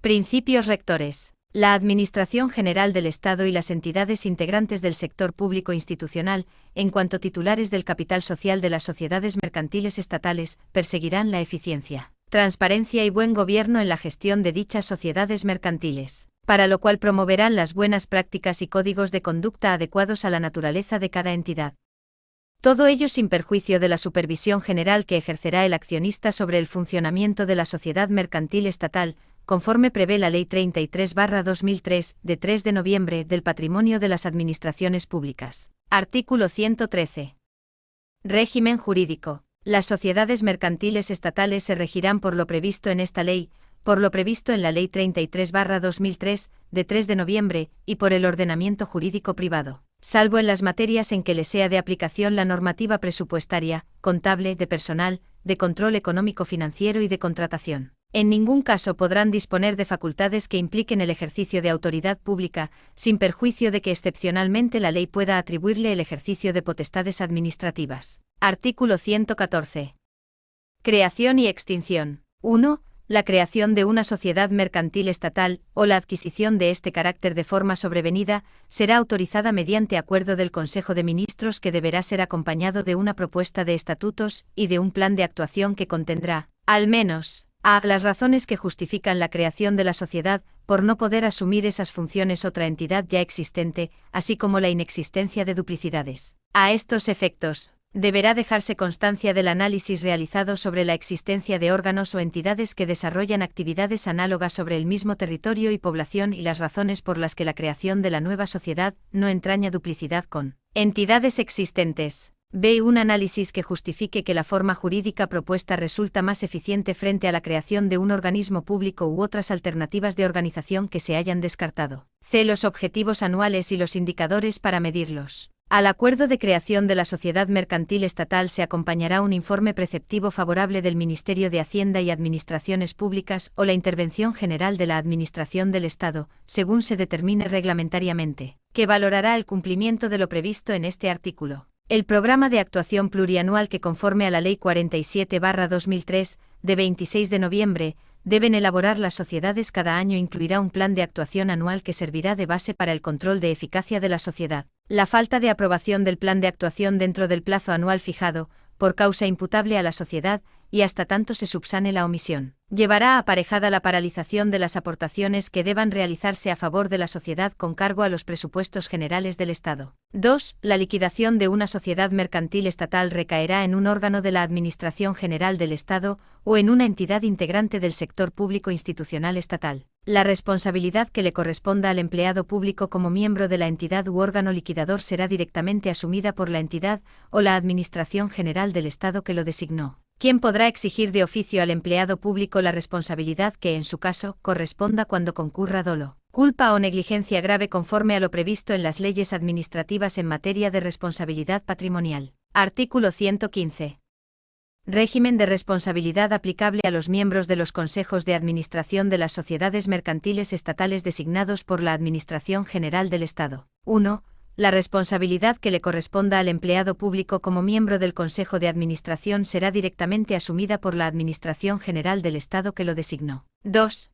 Principios rectores. La Administración General del Estado y las entidades integrantes del sector público institucional, en cuanto titulares del capital social de las sociedades mercantiles estatales, perseguirán la eficiencia, transparencia y buen gobierno en la gestión de dichas sociedades mercantiles, para lo cual promoverán las buenas prácticas y códigos de conducta adecuados a la naturaleza de cada entidad. Todo ello sin perjuicio de la supervisión general que ejercerá el accionista sobre el funcionamiento de la sociedad mercantil estatal, conforme prevé la Ley 33/2003, de 3 de noviembre, del Patrimonio de las Administraciones Públicas. Artículo 113. Régimen jurídico. Las sociedades mercantiles estatales se regirán por lo previsto en esta ley, por lo previsto en la Ley 33/2003, de 3 de noviembre, y por el ordenamiento jurídico privado. salvo en las materias en que le sea de aplicación la normativa presupuestaria, contable, de personal, de control económico-financiero y de contratación. En ningún caso podrán disponer de facultades que impliquen el ejercicio de autoridad pública, sin perjuicio de que excepcionalmente la ley pueda atribuirle el ejercicio de potestades administrativas. Artículo 114. Creación y extinción. 1. La creación de una sociedad mercantil estatal, o la adquisición de este carácter de forma sobrevenida, será autorizada mediante acuerdo del Consejo de Ministros que deberá ser acompañado de una propuesta de estatutos y de un plan de actuación que contendrá, al menos, a. Las razones que justifican la creación de la sociedad, por no poder asumir esas funciones otra entidad ya existente, así como la inexistencia de duplicidades. A estos efectos, deberá dejarse constancia del análisis realizado sobre la existencia de órganos o entidades que desarrollan actividades análogas sobre el mismo territorio y población y las razones por las que la creación de la nueva sociedad no entraña duplicidad con entidades existentes. B. Un análisis que justifique que la forma jurídica propuesta resulta más eficiente frente a la creación de un organismo público u otras alternativas de organización que se hayan descartado. C. Los objetivos anuales y los indicadores para medirlos. Al acuerdo de creación de la sociedad mercantil estatal se acompañará un informe preceptivo favorable del Ministerio de Hacienda y Administraciones Públicas o la intervención general de la Administración del Estado, según se determine reglamentariamente, que valorará el cumplimiento de lo previsto en este artículo. El programa de actuación plurianual que conforme a la Ley 47/2003, de 26 de noviembre, deben elaborar las sociedades cada año incluirá un plan de actuación anual que servirá de base para el control de eficacia de la sociedad. La falta de aprobación del plan de actuación dentro del plazo anual fijado, por causa imputable a la sociedad, y hasta tanto se subsane la omisión, llevará aparejada la paralización de las aportaciones que deban realizarse a favor de la sociedad con cargo a los presupuestos generales del Estado. 2. La liquidación de una sociedad mercantil estatal recaerá en un órgano de la Administración General del Estado o en una entidad integrante del sector público institucional estatal. La responsabilidad que le corresponda al empleado público como miembro de la entidad u órgano liquidador será directamente asumida por la entidad o la Administración General del Estado que lo designó, quien podrá exigir de oficio al empleado público la responsabilidad que, en su caso, corresponda cuando concurra dolo, culpa o negligencia grave conforme a lo previsto en las leyes administrativas en materia de responsabilidad patrimonial. Artículo 115. Régimen de responsabilidad aplicable a los miembros de los consejos de administración de las sociedades mercantiles estatales designados por la Administración General del Estado. 1. La responsabilidad que le corresponda al empleado público como miembro del Consejo de Administración será directamente asumida por la Administración General del Estado que lo designó. 2.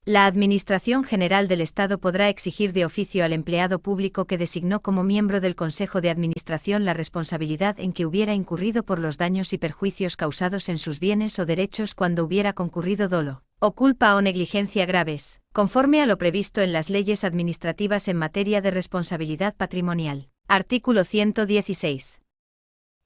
La Administración General del Estado podrá exigir de oficio al empleado público que designó como miembro del Consejo de Administración la responsabilidad en que hubiera incurrido por los daños y perjuicios causados en sus bienes o derechos cuando hubiera concurrido dolo, o culpa o negligencia graves, conforme a lo previsto en las leyes administrativas en materia de responsabilidad patrimonial. Artículo 116.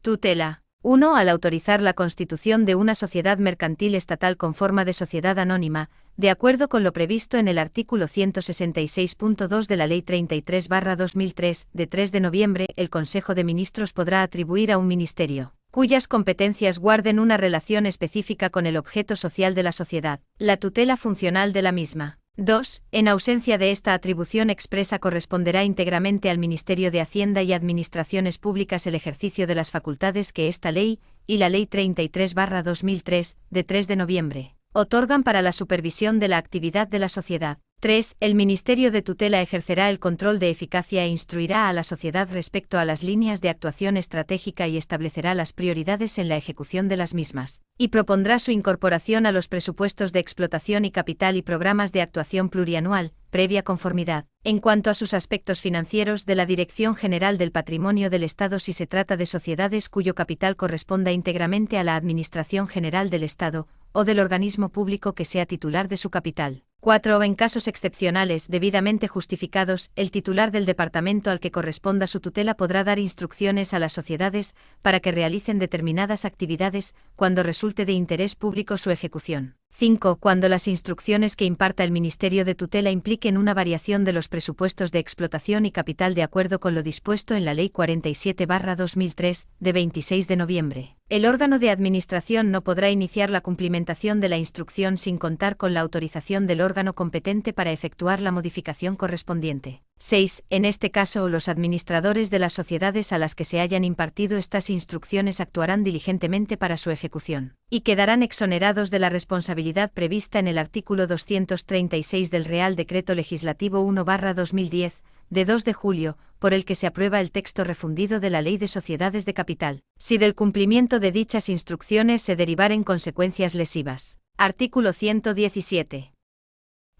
Tutela. 1. Al autorizar la constitución de una sociedad mercantil estatal con forma de sociedad anónima, de acuerdo con lo previsto en el artículo 166.2 de la Ley 33/2003, de 3 de noviembre, el Consejo de Ministros podrá atribuir a un ministerio, cuyas competencias guarden una relación específica con el objeto social de la sociedad, la tutela funcional de la misma. 2. En ausencia de esta atribución expresa corresponderá íntegramente al Ministerio de Hacienda y Administraciones Públicas el ejercicio de las facultades que esta ley, y la Ley 33/2003, de 3 de noviembre, otorgan para la supervisión de la actividad de la sociedad. 3. El Ministerio de Tutela ejercerá el control de eficacia e instruirá a la sociedad respecto a las líneas de actuación estratégica y establecerá las prioridades en la ejecución de las mismas, y propondrá su incorporación a los presupuestos de explotación y capital y programas de actuación plurianual, previa conformidad, en cuanto a sus aspectos financieros, de la Dirección General del Patrimonio del Estado si se trata de sociedades cuyo capital corresponda íntegramente a la Administración General del Estado, o del organismo público que sea titular de su capital. 4. En casos excepcionales debidamente justificados, el titular del departamento al que corresponda su tutela podrá dar instrucciones a las sociedades para que realicen determinadas actividades, cuando resulte de interés público su ejecución. 5. Cuando las instrucciones que imparta el Ministerio de Tutela impliquen una variación de los presupuestos de explotación y capital de acuerdo con lo dispuesto en la Ley 47/2003, de 26 de noviembre. El órgano de administración no podrá iniciar la cumplimentación de la instrucción sin contar con la autorización del órgano competente para efectuar la modificación correspondiente. 6. En este caso, los administradores de las sociedades a las que se hayan impartido estas instrucciones actuarán diligentemente para su ejecución, y quedarán exonerados de la responsabilidad prevista en el artículo 236 del Real Decreto Legislativo 1/2010, de 2 de julio, por el que se aprueba el texto refundido de la Ley de Sociedades de Capital, si del cumplimiento de dichas instrucciones se derivaren consecuencias lesivas. Artículo 117.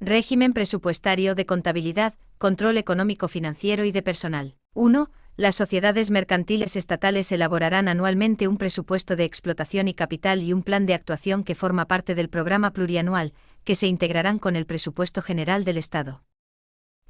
Régimen presupuestario de contabilidad, control económico-financiero y de personal. 1. Las sociedades mercantiles estatales elaborarán anualmente un presupuesto de explotación y capital y un plan de actuación que forma parte del programa plurianual, que se integrarán con el presupuesto general del Estado.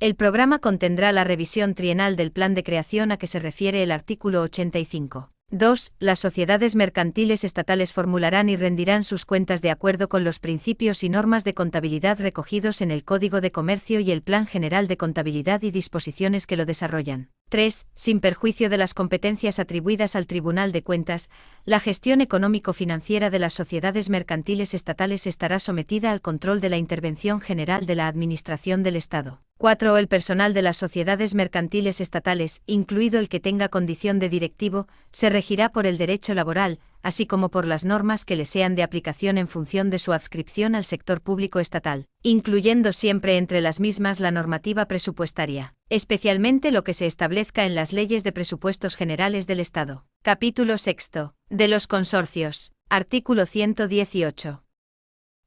El programa contendrá la revisión trienal del plan de creación a que se refiere el artículo 85. 2. Las sociedades mercantiles estatales formularán y rendirán sus cuentas de acuerdo con los principios y normas de contabilidad recogidos en el Código de Comercio y el Plan General de Contabilidad y disposiciones que lo desarrollan. 3. Sin perjuicio de las competencias atribuidas al Tribunal de Cuentas, la gestión económico-financiera de las sociedades mercantiles estatales estará sometida al control de la Intervención General de la Administración del Estado. 4. El personal de las sociedades mercantiles estatales, incluido el que tenga condición de directivo, se regirá por el derecho laboral, así como por las normas que le sean de aplicación en función de su adscripción al sector público estatal, incluyendo siempre entre las mismas la normativa presupuestaria, especialmente lo que se establezca en las leyes de presupuestos generales del Estado. Capítulo 6. De los consorcios. Artículo 118.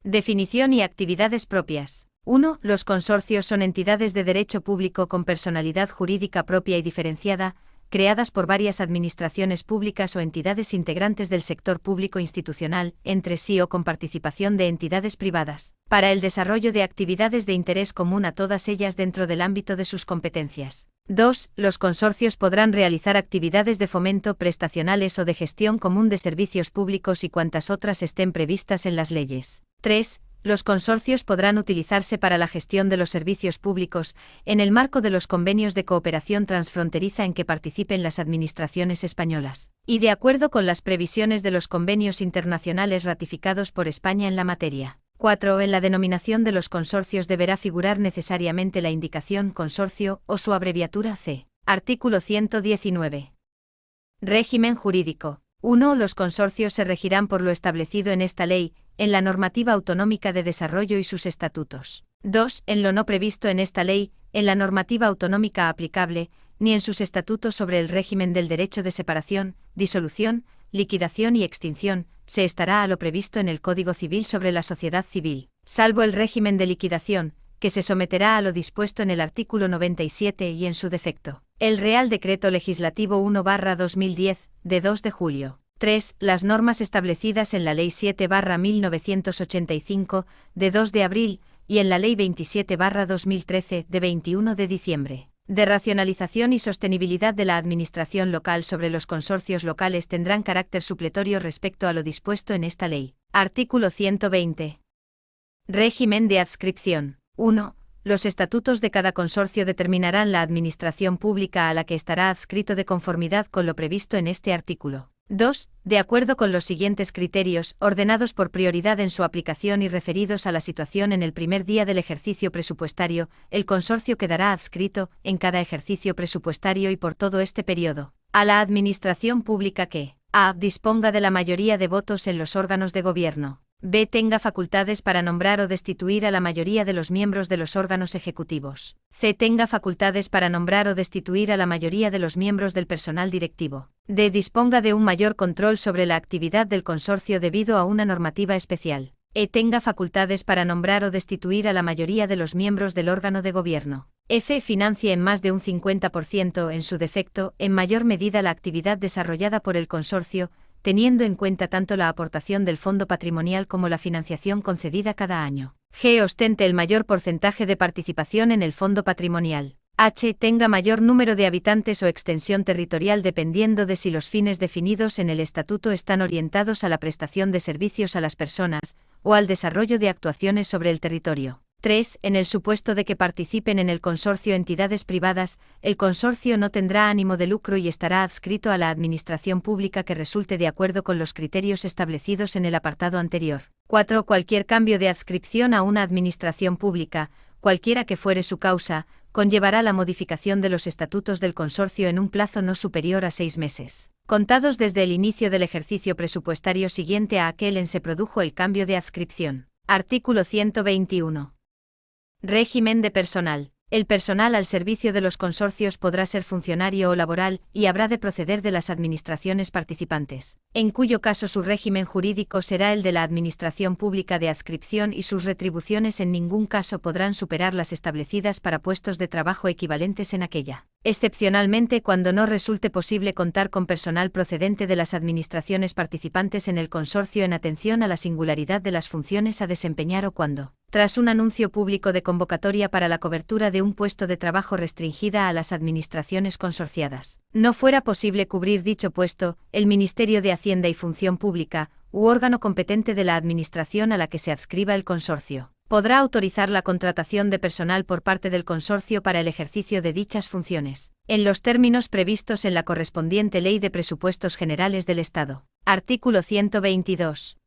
Definición y actividades propias. 1. Los consorcios son entidades de derecho público con personalidad jurídica propia y diferenciada, creadas por varias administraciones públicas o entidades integrantes del sector público institucional, entre sí o con participación de entidades privadas, para el desarrollo de actividades de interés común a todas ellas dentro del ámbito de sus competencias. 2. Los consorcios podrán realizar actividades de fomento prestacionales o de gestión común de servicios públicos y cuantas otras estén previstas en las leyes. 3. Los consorcios podrán utilizarse para la gestión de los servicios públicos, en el marco de los convenios de cooperación transfronteriza en que participen las administraciones españolas, y de acuerdo con las previsiones de los convenios internacionales ratificados por España en la materia. 4. En la denominación de los consorcios deberá figurar necesariamente la indicación consorcio o su abreviatura C. Artículo 119. Régimen jurídico. 1. Los consorcios se regirán por lo establecido en esta ley, en la normativa autonómica de desarrollo y sus estatutos. 2. En lo no previsto en esta ley, en la normativa autonómica aplicable, ni en sus estatutos sobre el régimen del derecho de separación, disolución, liquidación y extinción, se estará a lo previsto en el Código Civil sobre la sociedad civil, salvo el régimen de liquidación, que se someterá a lo dispuesto en el artículo 97 y en su defecto. El Real Decreto Legislativo 1/2010, de 2 de julio. 3. Las normas establecidas en la Ley 7/1985, de 2 de abril, y en la Ley 27/2013, de 21 de diciembre, de racionalización y sostenibilidad de la administración local sobre los consorcios locales tendrán carácter supletorio respecto a lo dispuesto en esta ley. Artículo 120. Régimen de adscripción. 1. Los estatutos de cada consorcio determinarán la administración pública a la que estará adscrito de conformidad con lo previsto en este artículo. 2. De acuerdo con los siguientes criterios, ordenados por prioridad en su aplicación y referidos a la situación en el primer día del ejercicio presupuestario, el consorcio quedará adscrito, en cada ejercicio presupuestario y por todo este periodo, a la administración pública que a. Disponga de la mayoría de votos en los órganos de gobierno. B. Tenga facultades para nombrar o destituir a la mayoría de los miembros de los órganos ejecutivos. C. Tenga facultades para nombrar o destituir a la mayoría de los miembros del personal directivo. D. Disponga de un mayor control sobre la actividad del consorcio debido a una normativa especial. E. Tenga facultades para nombrar o destituir a la mayoría de los miembros del órgano de gobierno. F. Financie en más de un 50%, en su defecto, en mayor medida la actividad desarrollada por el consorcio, teniendo en cuenta tanto la aportación del fondo patrimonial como la financiación concedida cada año. G. Ostente el mayor porcentaje de participación en el fondo patrimonial. H. Tenga mayor número de habitantes o extensión territorial dependiendo de si los fines definidos en el estatuto están orientados a la prestación de servicios a las personas, o al desarrollo de actuaciones sobre el territorio. 3. En el supuesto de que participen en el consorcio entidades privadas, el consorcio no tendrá ánimo de lucro y estará adscrito a la administración pública que resulte de acuerdo con los criterios establecidos en el apartado anterior. 4. Cualquier cambio de adscripción a una administración pública, cualquiera que fuere su causa, conllevará la modificación de los estatutos del consorcio en un plazo no superior a 6 meses, contados desde el inicio del ejercicio presupuestario siguiente a aquel en se produjo el cambio de adscripción. Artículo 121. Régimen de personal. El personal al servicio de los consorcios podrá ser funcionario o laboral, y habrá de proceder de las administraciones participantes, en cuyo caso su régimen jurídico será el de la administración pública de adscripción y sus retribuciones en ningún caso podrán superar las establecidas para puestos de trabajo equivalentes en aquella, excepcionalmente cuando no resulte posible contar con personal procedente de las administraciones participantes en el consorcio en atención a la singularidad de las funciones a desempeñar o cuando, tras un anuncio público de convocatoria para la cobertura de un puesto de trabajo restringida a las administraciones consorciadas, no fuera posible cubrir dicho puesto, el Ministerio de Hacienda y Función Pública, u órgano competente de la administración a la que se adscriba el consorcio, podrá autorizar la contratación de personal por parte del consorcio para el ejercicio de dichas funciones, en los términos previstos en la correspondiente Ley de Presupuestos Generales del Estado. Artículo 122.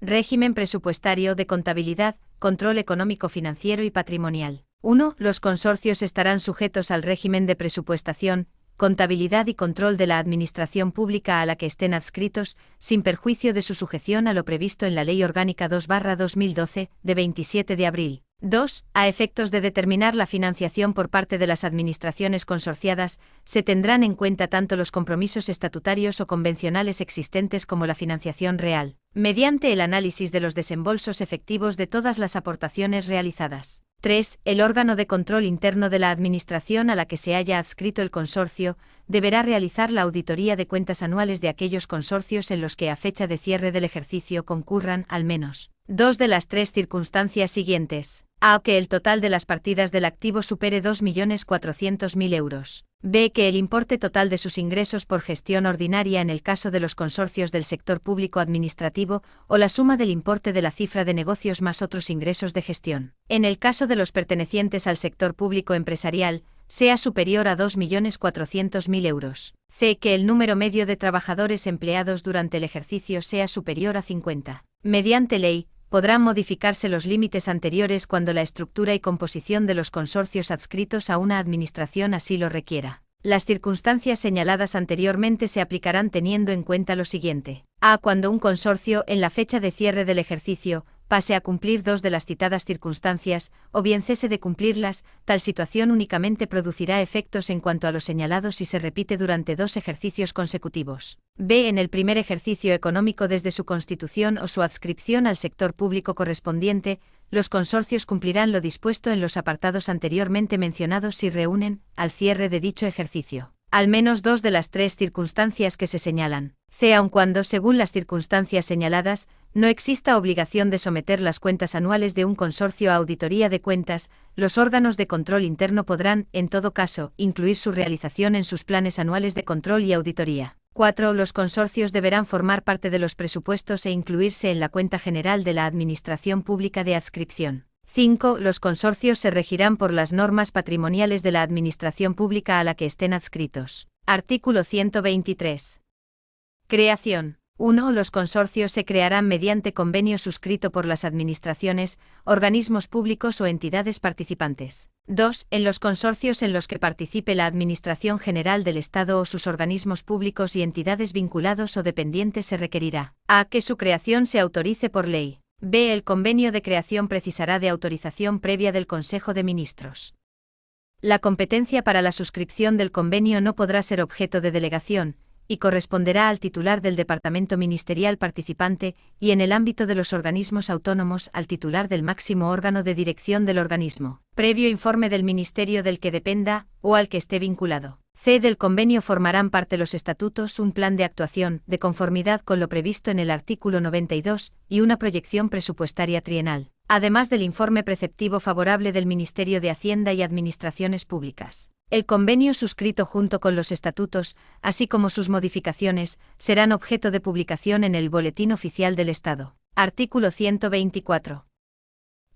Régimen presupuestario de contabilidad, control económico financiero y patrimonial. 1. Los consorcios estarán sujetos al régimen de presupuestación, contabilidad y control de la administración pública a la que estén adscritos, sin perjuicio de su sujeción a lo previsto en la Ley Orgánica 2/2012, de 27 de abril. 2. A efectos de determinar la financiación por parte de las administraciones consorciadas, se tendrán en cuenta tanto los compromisos estatutarios o convencionales existentes como la financiación real, mediante el análisis de los desembolsos efectivos de todas las aportaciones realizadas. 3. El órgano de control interno de la administración a la que se haya adscrito el consorcio, deberá realizar la auditoría de cuentas anuales de aquellos consorcios en los que a fecha de cierre del ejercicio concurran, al menos, 2 de las 3 circunstancias siguientes. A. Que el total de las partidas del activo supere 2.400.000 euros. B. Que el importe total de sus ingresos por gestión ordinaria en el caso de los consorcios del sector público administrativo, o la suma del importe de la cifra de negocios más otros ingresos de gestión, en el caso de los pertenecientes al sector público empresarial, sea superior a 2.400.000 euros. C. Que el número medio de trabajadores empleados durante el ejercicio sea superior a 50. Mediante ley, podrán modificarse los límites anteriores cuando la estructura y composición de los consorcios adscritos a una administración así lo requiera. Las circunstancias señaladas anteriormente se aplicarán teniendo en cuenta lo siguiente. A. Cuando un consorcio, en la fecha de cierre del ejercicio, pase a cumplir 2 de las citadas circunstancias, o bien cese de cumplirlas, tal situación únicamente producirá efectos en cuanto a lo señalado si se repite durante 2 ejercicios consecutivos. B. En el primer ejercicio económico desde su constitución o su adscripción al sector público correspondiente, los consorcios cumplirán lo dispuesto en los apartados anteriormente mencionados si reúnen, al cierre de dicho ejercicio, al menos 2 de las 3 circunstancias que se señalan. C. Aun cuando, según las circunstancias señaladas, no exista obligación de someter las cuentas anuales de un consorcio a auditoría de cuentas, los órganos de control interno podrán, en todo caso, incluir su realización en sus planes anuales de control y auditoría. 4. Los consorcios deberán formar parte de los presupuestos e incluirse en la cuenta general de la Administración Pública de Adscripción. 5. Los consorcios se regirán por las normas patrimoniales de la Administración Pública a la que estén adscritos. Artículo 123. Creación. 1. Los consorcios se crearán mediante convenio suscrito por las administraciones, organismos públicos o entidades participantes. 2. En los consorcios en los que participe la Administración General del Estado o sus organismos públicos y entidades vinculados o dependientes se requerirá. A. Que su creación se autorice por ley. B. El convenio de creación precisará de autorización previa del Consejo de Ministros. La competencia para la suscripción del convenio no podrá ser objeto de delegación, y corresponderá al titular del departamento ministerial participante, y en el ámbito de los organismos autónomos al titular del máximo órgano de dirección del organismo, previo informe del ministerio del que dependa, o al que esté vinculado. C. Del convenio formarán parte los estatutos, un plan de actuación, de conformidad con lo previsto en el artículo 92, y una proyección presupuestaria trienal, además del informe preceptivo favorable del Ministerio de Hacienda y Administraciones Públicas. El convenio suscrito junto con los estatutos, así como sus modificaciones, serán objeto de publicación en el Boletín Oficial del Estado. Artículo 124.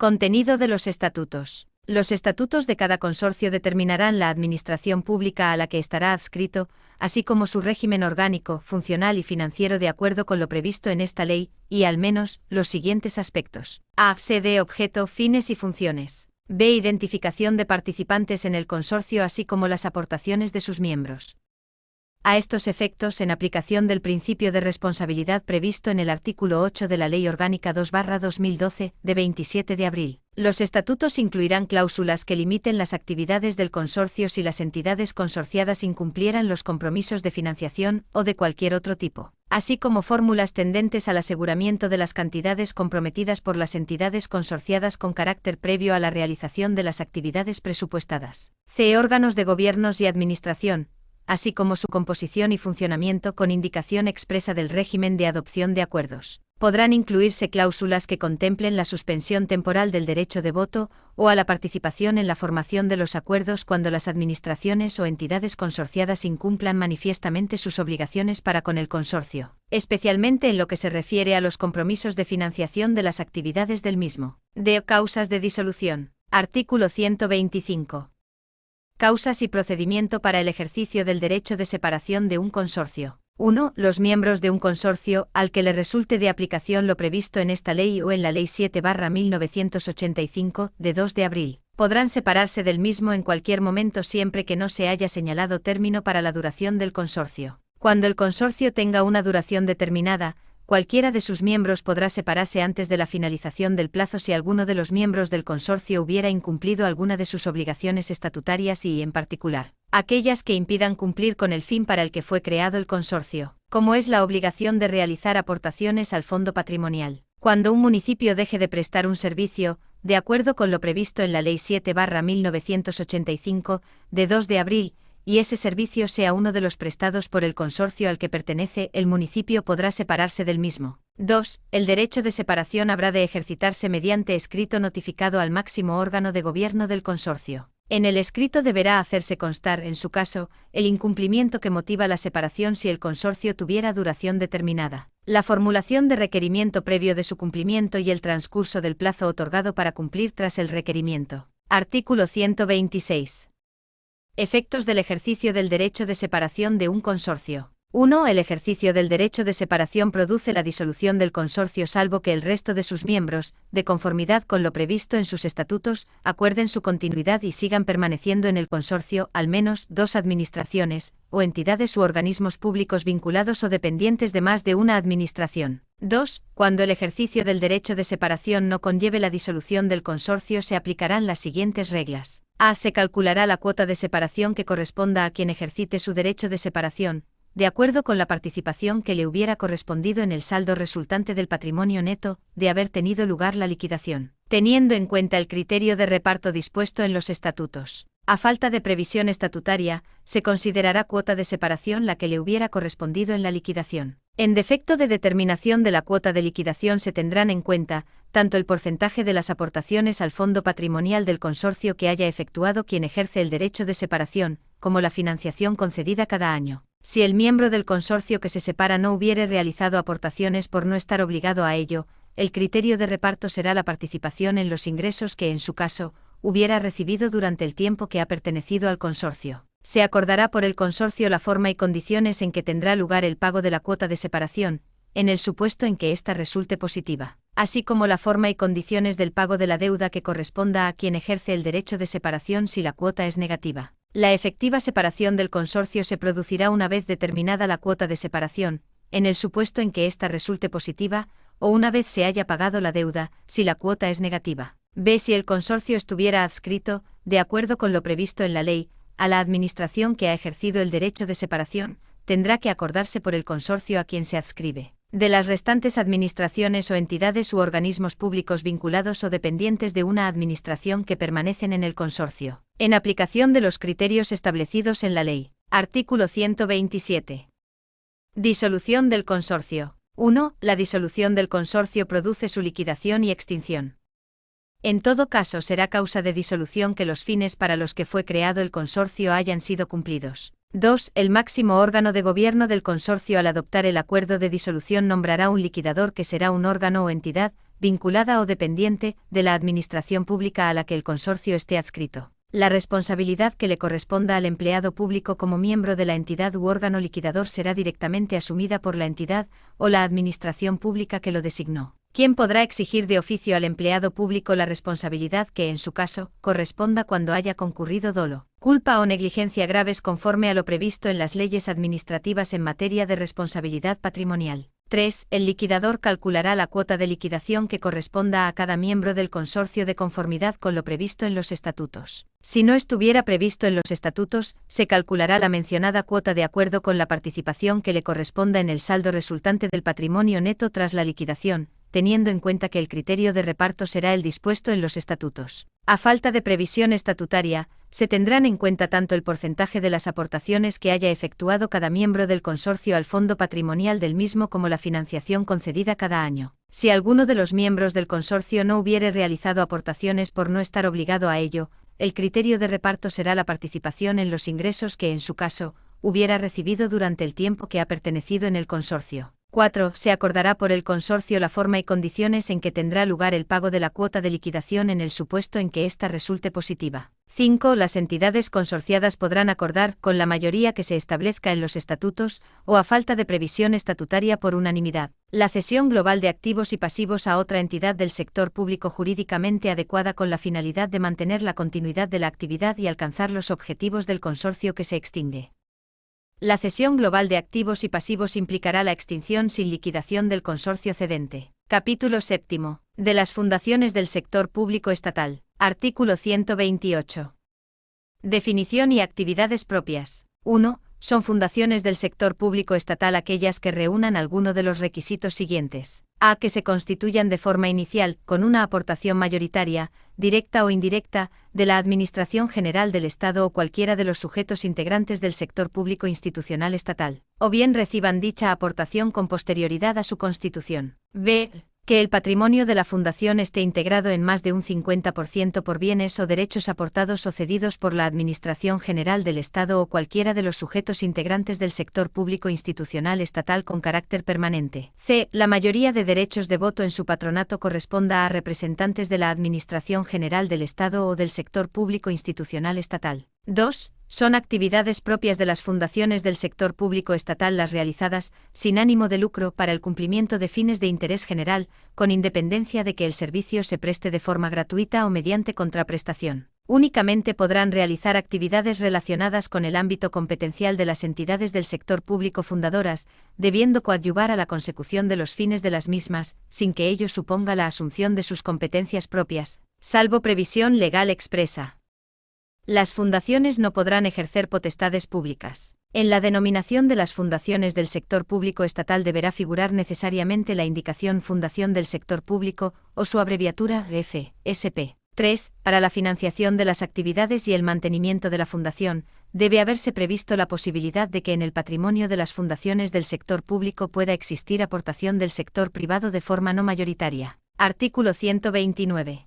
Contenido de los estatutos. Los estatutos de cada consorcio determinarán la administración pública a la que estará adscrito, así como su régimen orgánico, funcional y financiero de acuerdo con lo previsto en esta ley, y al menos, los siguientes aspectos. A. Sede, objeto, fines y funciones. B. Identificación de participantes en el consorcio así como las aportaciones de sus miembros. A estos efectos, en aplicación del principio de responsabilidad previsto en el artículo 8 de la Ley Orgánica 2/2012, de 27 de abril, los estatutos incluirán cláusulas que limiten las actividades del consorcio si las entidades consorciadas incumplieran los compromisos de financiación o de cualquier otro tipo, así como fórmulas tendentes al aseguramiento de las cantidades comprometidas por las entidades consorciadas con carácter previo a la realización de las actividades presupuestadas. C. Órganos de gobiernos y administración, así como su composición y funcionamiento con indicación expresa del régimen de adopción de acuerdos. Podrán incluirse cláusulas que contemplen la suspensión temporal del derecho de voto o a la participación en la formación de los acuerdos cuando las administraciones o entidades consorciadas incumplan manifiestamente sus obligaciones para con el consorcio, especialmente en lo que se refiere a los compromisos de financiación de las actividades del mismo. D. Causas de disolución. Artículo 125. Causas y procedimiento para el ejercicio del derecho de separación de un consorcio. 1. Los miembros de un consorcio, al que le resulte de aplicación lo previsto en esta ley o en la Ley 7/1985, de 2 de abril, podrán separarse del mismo en cualquier momento siempre que no se haya señalado término para la duración del consorcio. Cuando el consorcio tenga una duración determinada, cualquiera de sus miembros podrá separarse antes de la finalización del plazo si alguno de los miembros del consorcio hubiera incumplido alguna de sus obligaciones estatutarias y, en particular, aquellas que impidan cumplir con el fin para el que fue creado el consorcio, como es la obligación de realizar aportaciones al fondo patrimonial. Cuando un municipio deje de prestar un servicio, de acuerdo con lo previsto en la Ley 7/1985, de 2 de abril, y ese servicio sea uno de los prestados por el consorcio al que pertenece, el municipio podrá separarse del mismo. 2. El derecho de separación habrá de ejercitarse mediante escrito notificado al máximo órgano de gobierno del consorcio. En el escrito deberá hacerse constar, en su caso, el incumplimiento que motiva la separación si el consorcio tuviera duración determinada, la formulación de requerimiento previo de su cumplimiento y el transcurso del plazo otorgado para cumplir tras el requerimiento. Artículo 126. Efectos del ejercicio del derecho de separación de un consorcio. 1. El ejercicio del derecho de separación produce la disolución del consorcio salvo que el resto de sus miembros, de conformidad con lo previsto en sus estatutos, acuerden su continuidad y sigan permaneciendo en el consorcio al menos 2 administraciones, o entidades u organismos públicos vinculados o dependientes de más de una administración. 2. Cuando el ejercicio del derecho de separación no conlleve la disolución del consorcio se aplicarán las siguientes reglas. A. Se calculará la cuota de separación que corresponda a quien ejercite su derecho de separación, de acuerdo con la participación que le hubiera correspondido en el saldo resultante del patrimonio neto, de haber tenido lugar la liquidación, teniendo en cuenta el criterio de reparto dispuesto en los estatutos. A falta de previsión estatutaria, se considerará cuota de separación la que le hubiera correspondido en la liquidación. En defecto de determinación de la cuota de liquidación se tendrán en cuenta, tanto el porcentaje de las aportaciones al fondo patrimonial del consorcio que haya efectuado quien ejerce el derecho de separación, como la financiación concedida cada año. Si el miembro del consorcio que se separa no hubiere realizado aportaciones por no estar obligado a ello, el criterio de reparto será la participación en los ingresos que, en su caso, hubiera recibido durante el tiempo que ha pertenecido al consorcio. Se acordará por el consorcio la forma y condiciones en que tendrá lugar el pago de la cuota de separación, en el supuesto en que ésta resulte positiva, así como la forma y condiciones del pago de la deuda que corresponda a quien ejerce el derecho de separación si la cuota es negativa. La efectiva separación del consorcio se producirá una vez determinada la cuota de separación, en el supuesto en que ésta resulte positiva, o una vez se haya pagado la deuda, si la cuota es negativa. B. Si el consorcio estuviera adscrito, de acuerdo con lo previsto en la ley, a la administración que ha ejercido el derecho de separación, tendrá que acordarse por el consorcio a quien se adscribe. De las restantes administraciones o entidades u organismos públicos vinculados o dependientes de una administración que permanecen en el consorcio, en aplicación de los criterios establecidos en la ley. Artículo 127. Disolución del consorcio. 1. La disolución del consorcio produce su liquidación y extinción. En todo caso será causa de disolución que los fines para los que fue creado el consorcio hayan sido cumplidos. 2. El máximo órgano de gobierno del consorcio al adoptar el acuerdo de disolución nombrará un liquidador que será un órgano o entidad, vinculada o dependiente, de la administración pública a la que el consorcio esté adscrito. La responsabilidad que le corresponda al empleado público como miembro de la entidad u órgano liquidador será directamente asumida por la entidad o la administración pública que lo designó. ¿Quién podrá exigir de oficio al empleado público la responsabilidad que, en su caso, corresponda cuando haya concurrido dolo, culpa o negligencia graves conforme a lo previsto en las leyes administrativas en materia de responsabilidad patrimonial? 3. El liquidador calculará la cuota de liquidación que corresponda a cada miembro del consorcio de conformidad con lo previsto en los estatutos. Si no estuviera previsto en los estatutos, se calculará la mencionada cuota de acuerdo con la participación que le corresponda en el saldo resultante del patrimonio neto tras la liquidación, teniendo en cuenta que el criterio de reparto será el dispuesto en los estatutos. A falta de previsión estatutaria, se tendrán en cuenta tanto el porcentaje de las aportaciones que haya efectuado cada miembro del consorcio al fondo patrimonial del mismo como la financiación concedida cada año. Si alguno de los miembros del consorcio no hubiere realizado aportaciones por no estar obligado a ello, el criterio de reparto será la participación en los ingresos que, en su caso, hubiera recibido durante el tiempo que ha pertenecido en el consorcio. 4. Se acordará por el consorcio la forma y condiciones en que tendrá lugar el pago de la cuota de liquidación en el supuesto en que ésta resulte positiva. 5. Las entidades consorciadas podrán acordar, con la mayoría que se establezca en los estatutos, o a falta de previsión estatutaria por unanimidad, la cesión global de activos y pasivos a otra entidad del sector público jurídicamente adecuada con la finalidad de mantener la continuidad de la actividad y alcanzar los objetivos del consorcio que se extingue. La cesión global de activos y pasivos implicará la extinción sin liquidación del consorcio cedente. Capítulo 7. De las fundaciones del sector público estatal. Artículo 128. Definición y actividades propias. 1. Son fundaciones del sector público estatal aquellas que reúnan alguno de los requisitos siguientes. A. Que se constituyan de forma inicial, con una aportación mayoritaria, directa o indirecta, de la Administración General del Estado o cualquiera de los sujetos integrantes del sector público institucional estatal, o bien reciban dicha aportación con posterioridad a su constitución. B. Que el patrimonio de la fundación esté integrado en más de un 50% por bienes o derechos aportados o cedidos por la Administración General del Estado o cualquiera de los sujetos integrantes del sector público institucional estatal con carácter permanente. C. La mayoría de derechos de voto en su patronato corresponda a representantes de la Administración General del Estado o del sector público institucional estatal. 2. Son actividades propias de las fundaciones del sector público estatal las realizadas, sin ánimo de lucro, para el cumplimiento de fines de interés general, con independencia de que el servicio se preste de forma gratuita o mediante contraprestación. Únicamente podrán realizar actividades relacionadas con el ámbito competencial de las entidades del sector público fundadoras, debiendo coadyuvar a la consecución de los fines de las mismas, sin que ello suponga la asunción de sus competencias propias, salvo previsión legal expresa. Las fundaciones no podrán ejercer potestades públicas. En la denominación de las fundaciones del sector público estatal deberá figurar necesariamente la indicación Fundación del Sector Público, o su abreviatura FSP. 3. Para la financiación de las actividades y el mantenimiento de la fundación, debe haberse previsto la posibilidad de que en el patrimonio de las fundaciones del sector público pueda existir aportación del sector privado de forma no mayoritaria. Artículo 129.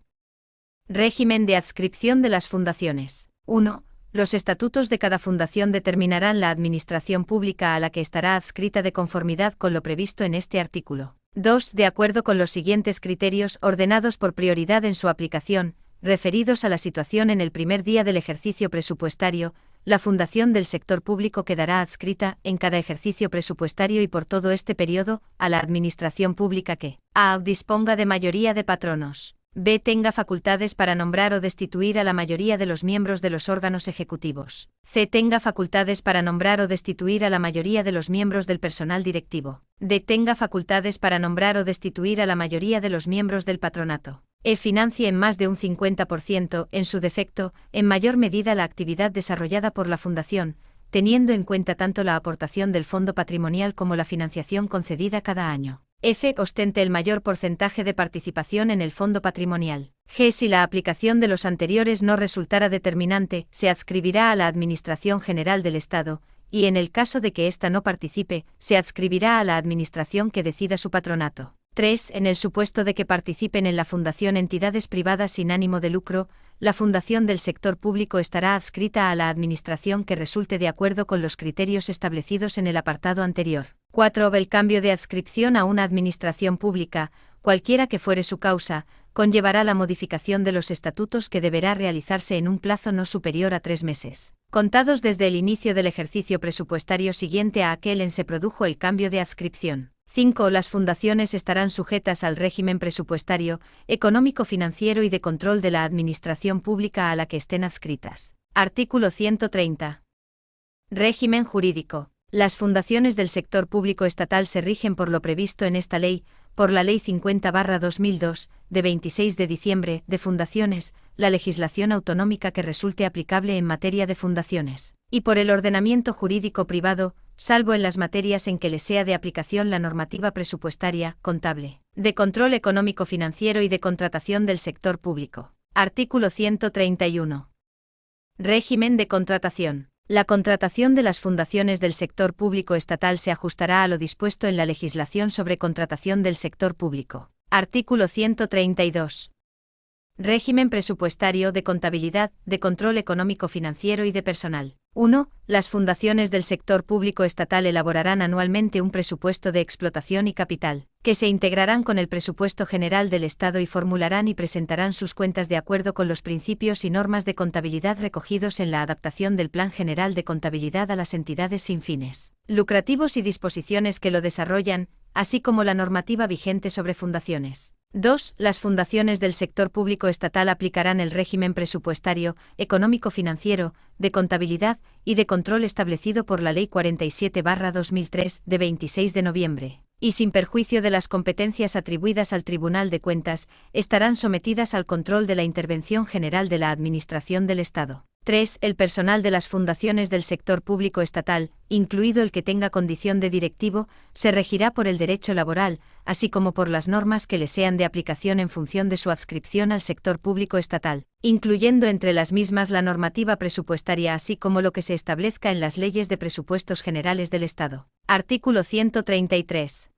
Régimen de adscripción de las fundaciones. 1. Los estatutos de cada fundación determinarán la administración pública a la que estará adscrita de conformidad con lo previsto en este artículo. 2. De acuerdo con los siguientes criterios ordenados por prioridad en su aplicación, referidos a la situación en el primer día del ejercicio presupuestario, la fundación del sector público quedará adscrita, en cada ejercicio presupuestario y por todo este periodo, a la administración pública que a. Disponga de mayoría de patronos. B. Tenga facultades para nombrar o destituir a la mayoría de los miembros de los órganos ejecutivos. C. Tenga facultades para nombrar o destituir a la mayoría de los miembros del personal directivo. D. Tenga facultades para nombrar o destituir a la mayoría de los miembros del patronato. E. Financie en más de un 50%, en su defecto, en mayor medida la actividad desarrollada por la Fundación, teniendo en cuenta tanto la aportación del fondo patrimonial como la financiación concedida cada año. F. Ostente el mayor porcentaje de participación en el fondo patrimonial. G. Si la aplicación de los anteriores no resultara determinante, se adscribirá a la Administración General del Estado, y en el caso de que ésta no participe, se adscribirá a la administración que decida su patronato. 3. En el supuesto de que participen en la fundación entidades privadas sin ánimo de lucro, la fundación del sector público estará adscrita a la administración que resulte de acuerdo con los criterios establecidos en el apartado anterior. 4. El cambio de adscripción a una administración pública, cualquiera que fuere su causa, conllevará la modificación de los estatutos que deberá realizarse en un plazo no superior a 3 meses, contados desde el inicio del ejercicio presupuestario siguiente a aquel en se produjo el cambio de adscripción. 5. Las fundaciones estarán sujetas al régimen presupuestario, económico-financiero y de control de la administración pública a la que estén adscritas. Artículo 130. Régimen jurídico. Las fundaciones del sector público estatal se rigen por lo previsto en esta ley, por la Ley 50/2002, de 26 de diciembre, de fundaciones, la legislación autonómica que resulte aplicable en materia de fundaciones, y por el ordenamiento jurídico privado, salvo en las materias en que les sea de aplicación la normativa presupuestaria, contable, de control económico-financiero y de contratación del sector público. Artículo 131. Régimen de contratación. La contratación de las fundaciones del sector público estatal se ajustará a lo dispuesto en la legislación sobre contratación del sector público. Artículo 132. Régimen presupuestario, de contabilidad, de control económico-financiero y de personal. 1. Las fundaciones del sector público estatal elaborarán anualmente un presupuesto de explotación y capital, que se integrarán con el presupuesto general del Estado y formularán y presentarán sus cuentas de acuerdo con los principios y normas de contabilidad recogidos en la adaptación del Plan General de Contabilidad a las entidades sin fines lucrativos y disposiciones que lo desarrollan, así como la normativa vigente sobre fundaciones. 2. Las fundaciones del sector público estatal aplicarán el régimen presupuestario, económico-financiero, de contabilidad y de control establecido por la Ley 47/2003, de 26 de noviembre, y sin perjuicio de las competencias atribuidas al Tribunal de Cuentas, estarán sometidas al control de la Intervención General de la Administración del Estado. 3. El personal de las fundaciones del sector público estatal, incluido el que tenga condición de directivo, se regirá por el derecho laboral, así como por las normas que le sean de aplicación en función de su adscripción al sector público estatal, incluyendo entre las mismas la normativa presupuestaria así como lo que se establezca en las leyes de presupuestos generales del Estado. Artículo 133.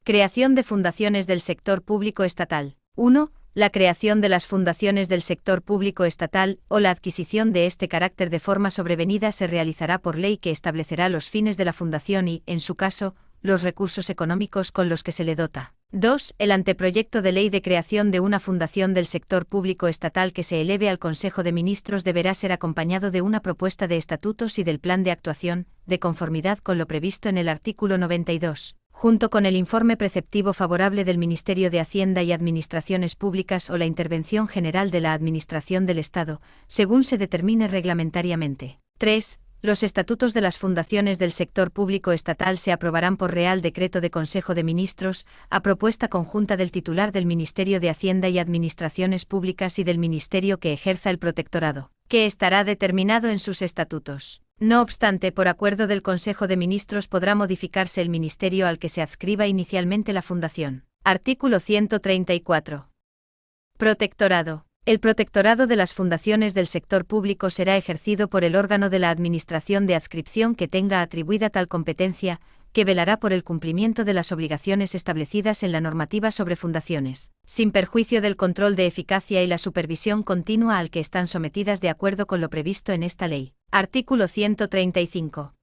Creación de fundaciones del sector público estatal. 1. La creación de las fundaciones del sector público estatal o la adquisición de este carácter de forma sobrevenida se realizará por ley que establecerá los fines de la fundación y, en su caso, los recursos económicos con los que se le dota. 2. El anteproyecto de ley de creación de una fundación del sector público estatal que se eleve al Consejo de Ministros deberá ser acompañado de una propuesta de estatutos y del plan de actuación, de conformidad con lo previsto en el artículo 92. Junto con el informe preceptivo favorable del Ministerio de Hacienda y Administraciones Públicas o la intervención general de la Administración del Estado, según se determine reglamentariamente. 3. Los estatutos de las fundaciones del sector público estatal se aprobarán por Real Decreto de Consejo de Ministros, a propuesta conjunta del titular del Ministerio de Hacienda y Administraciones Públicas y del Ministerio que ejerza el protectorado, que estará determinado en sus estatutos. No obstante, por acuerdo del Consejo de Ministros podrá modificarse el ministerio al que se adscriba inicialmente la fundación. Artículo 134. Protectorado. El protectorado de las fundaciones del sector público será ejercido por el órgano de la Administración de adscripción que tenga atribuida tal competencia, que velará por el cumplimiento de las obligaciones establecidas en la normativa sobre fundaciones, sin perjuicio del control de eficacia y la supervisión continua al que están sometidas de acuerdo con lo previsto en esta ley. Artículo 135.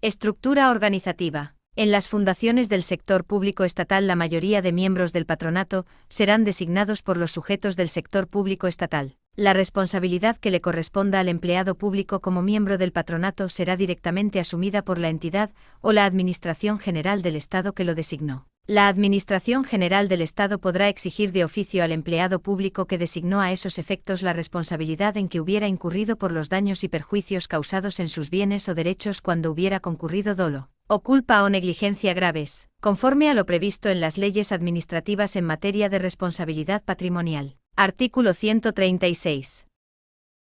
Estructura organizativa. En las fundaciones del sector público estatal la mayoría de miembros del patronato serán designados por los sujetos del sector público estatal. La responsabilidad que le corresponda al empleado público como miembro del patronato será directamente asumida por la entidad o la Administración General del Estado que lo designó. La Administración General del Estado podrá exigir de oficio al empleado público que designó a esos efectos la responsabilidad en que hubiera incurrido por los daños y perjuicios causados en sus bienes o derechos cuando hubiera concurrido dolo, o culpa o negligencia graves, conforme a lo previsto en las leyes administrativas en materia de responsabilidad patrimonial. Artículo 136.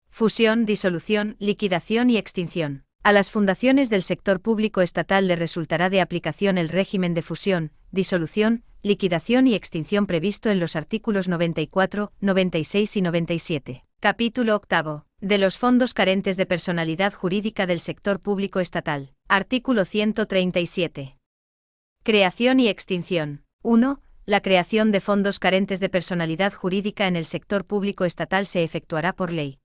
Fusión, disolución, liquidación y extinción. A las fundaciones del sector público estatal le resultará de aplicación el régimen de fusión, disolución, liquidación y extinción previsto en los artículos 94, 96 y 97. Capítulo 8. De los fondos carentes de personalidad jurídica del sector público estatal. Artículo 137. Creación y extinción. 1. La creación de fondos carentes de personalidad jurídica en el sector público estatal se efectuará por ley.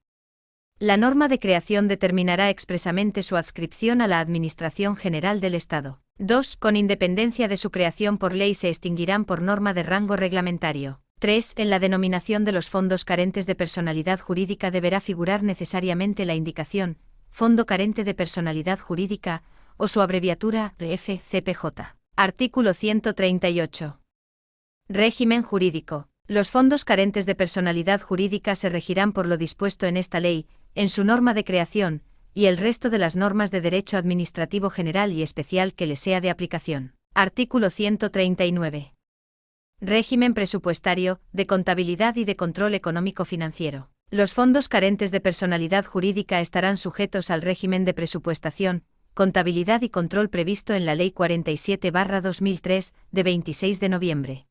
La norma de creación determinará expresamente su adscripción a la Administración General del Estado. 2. Con independencia de su creación por ley se extinguirán por norma de rango reglamentario. 3. En la denominación de los fondos carentes de personalidad jurídica deberá figurar necesariamente la indicación Fondo carente de personalidad jurídica, o su abreviatura FCPJ. Artículo 138. Régimen jurídico. Los fondos carentes de personalidad jurídica se regirán por lo dispuesto en esta ley, en su norma de creación, y el resto de las normas de derecho administrativo general y especial que les sea de aplicación. Artículo 139. Régimen presupuestario, de contabilidad y de control económico-financiero. Los fondos carentes de personalidad jurídica estarán sujetos al régimen de presupuestación, contabilidad y control previsto en la Ley 47/2003, de 26 de noviembre